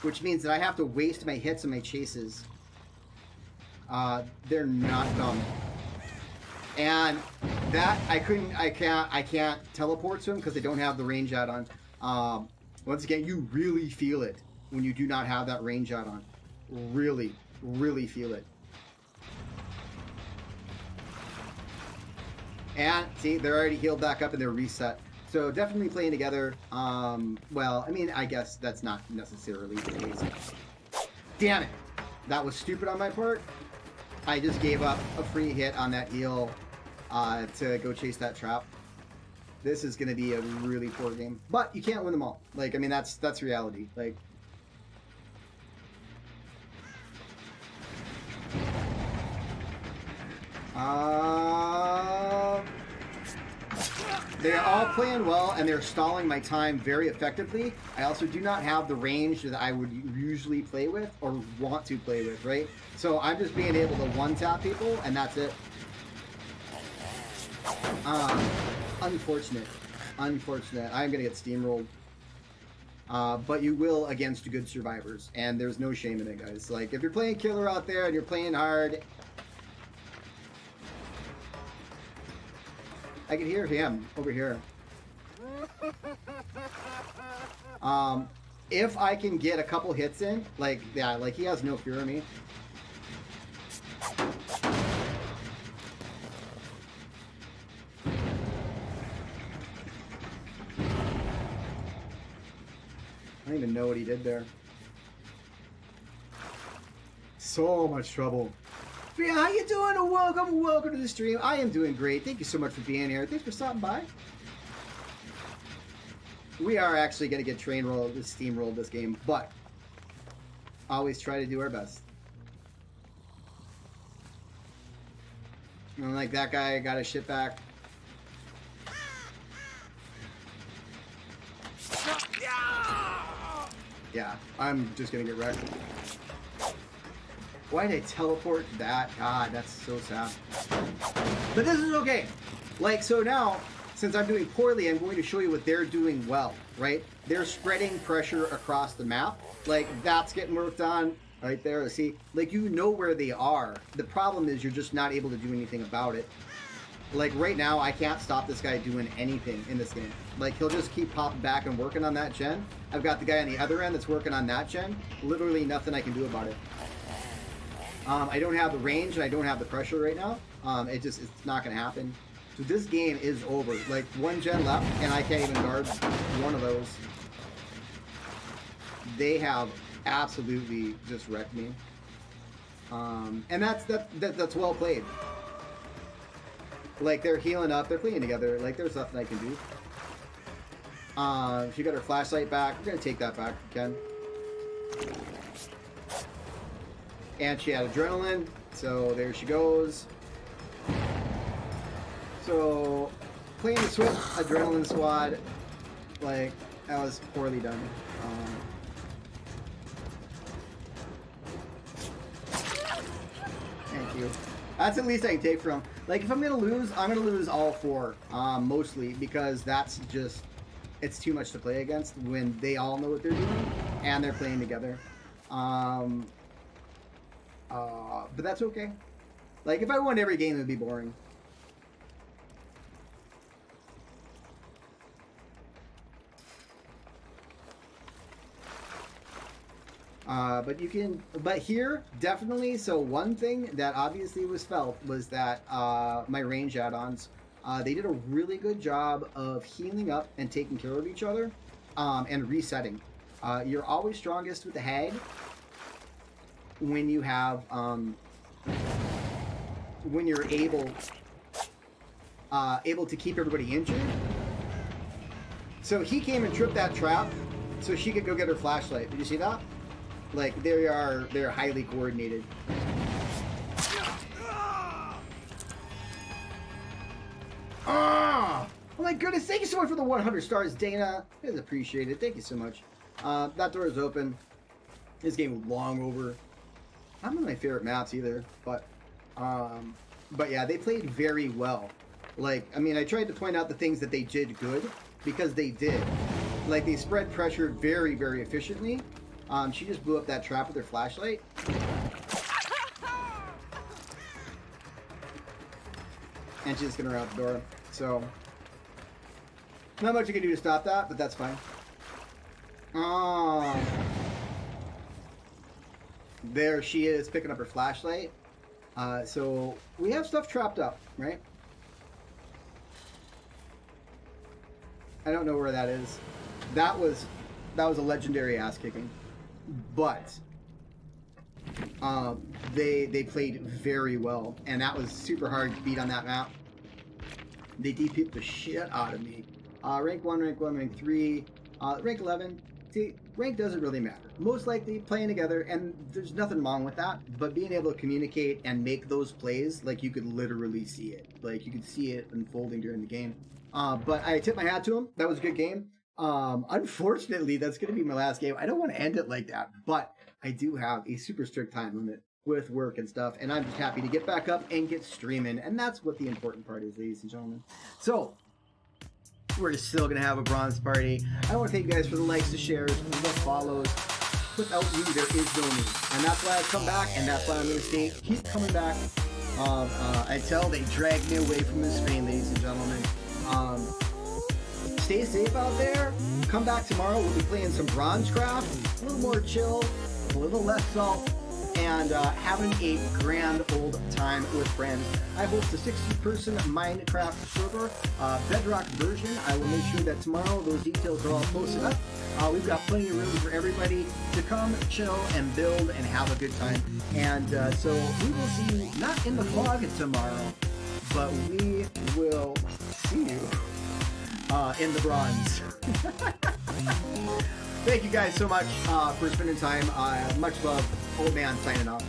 which means that I have to waste my hits and my chases. They're not dumb. And that I can't teleport to them because they don't have the range add-on. Once again, you really feel it when you do not have that range add-on. Really, really feel it. And see, they're already healed back up and they're reset. So definitely playing together. Well, I mean, I guess that's not necessarily the case. Damn it. That was stupid on my part. I just gave up a free hit on that heal to go chase that trap. This is going to be a really poor game. But you can't win them all. Like, I mean, that's reality. Like, they're all playing well, and they're stalling my time very effectively. I also do not have the range that I would usually play with or want to play with, right? So I'm just being able to one-tap people, and that's it. Unfortunate. Unfortunate. I'm going to get steamrolled. But you will against good survivors, and there's no shame in it, guys. Like, if you're playing killer out there and you're playing hard... I can hear him over here. if I can get a couple hits in, like, yeah, like he has no fear of me. I don't even know what he did there. So much trouble. But yeah, how you doing? Welcome to the stream. I am doing great. Thank you so much for being here. Thanks for stopping by. We are actually going to get steamrolled this game, but always try to do our best. And like that guy got his shit back. Yeah, I'm just gonna get wrecked. Why did I teleport that? God, that's so sad. But this is okay. Like, so now, since I'm doing poorly, I'm going to show you what they're doing well, right? They're spreading pressure across the map. Like, that's getting worked on right there. See, like, you know where they are. The problem is you're just not able to do anything about it. Like, right now, I can't stop this guy doing anything in this game. Like, he'll just keep popping back and working on that gen. I've got the guy on the other end that's working on that gen. Literally nothing I can do about it. I don't have the range and I don't have the pressure right now. It's not going to happen. So this game is over. Like, one gen left and I can't even guard one of those. They have absolutely just wrecked me. And that's well played. Like, they're healing up, they're playing together. Like, there's nothing I can do. She got her flashlight back. We're gonna take that back again. And she had adrenaline, so there she goes. So, playing the Swift Adrenaline Squad, like, that was poorly done. Thank you. That's at least I can take from. Like, if I'm gonna lose all four, mostly, because that's just, it's too much to play against when they all know what they're doing and they're playing together. But that's okay. Like, if I won every game, it would be boring. But here, definitely, so one thing that obviously was felt was that my range add-ons, they did a really good job of healing up and taking care of each other, and resetting. You're always strongest with the Hag when you have, when you're able to keep everybody injured. So he came and tripped that trap so she could go get her flashlight. Did you see that? Like, they're highly coordinated. Oh my goodness, thank you so much for the 100 stars, Dana. It's appreciated. Thank you so much. That door is open. This game is long over. Not one of my favorite maps either, but yeah, they played very well. Like, I mean, I tried to point out the things that they did good, because they did. Like, they spread pressure very, very efficiently. She just blew up that trap with her flashlight. And she's just gonna run out the door. So, not much you can do to stop that, but that's fine. There she is, picking up her flashlight. So, we have stuff trapped up, right? I don't know where that is. That was a legendary ass kicking. But they played very well, and that was super hard to beat on that map. They DP'd the shit out of me. Rank 1, rank 3, rank 11. See, rank doesn't really matter. Most likely playing together, and there's nothing wrong with that, but being able to communicate and make those plays, like, you could literally see it. Like, you could see it unfolding during the game. But I tip my hat to him. That was a good game. Unfortunately, that's going to be my last game. I don't want to end it like that, but I do have a super strict time limit with work and stuff, and I'm just happy to get back up and get streaming, and that's what the important part is, ladies and gentlemen. So, we're still going to have a bronze party. I want to thank you guys for the likes, the shares, the follows. Without you, there is no me, and that's why I come back, and that's why I'm going to keep coming back until they drag me away from the screen, ladies and gentlemen. stay safe out there. Come back tomorrow. We'll be playing some Bronzecraft, a little more chill, a little less salt, and having a grand old time with friends. I host a 60-person Minecraft server, Bedrock version. I will make sure that tomorrow those details are all posted up. We've got plenty of room for everybody to come, chill, and build, and have a good time. And so we will see you, not in the vlog tomorrow, but we will see you in the bronze. Thank you guys so much for spending time. Much love. Old Man signing off.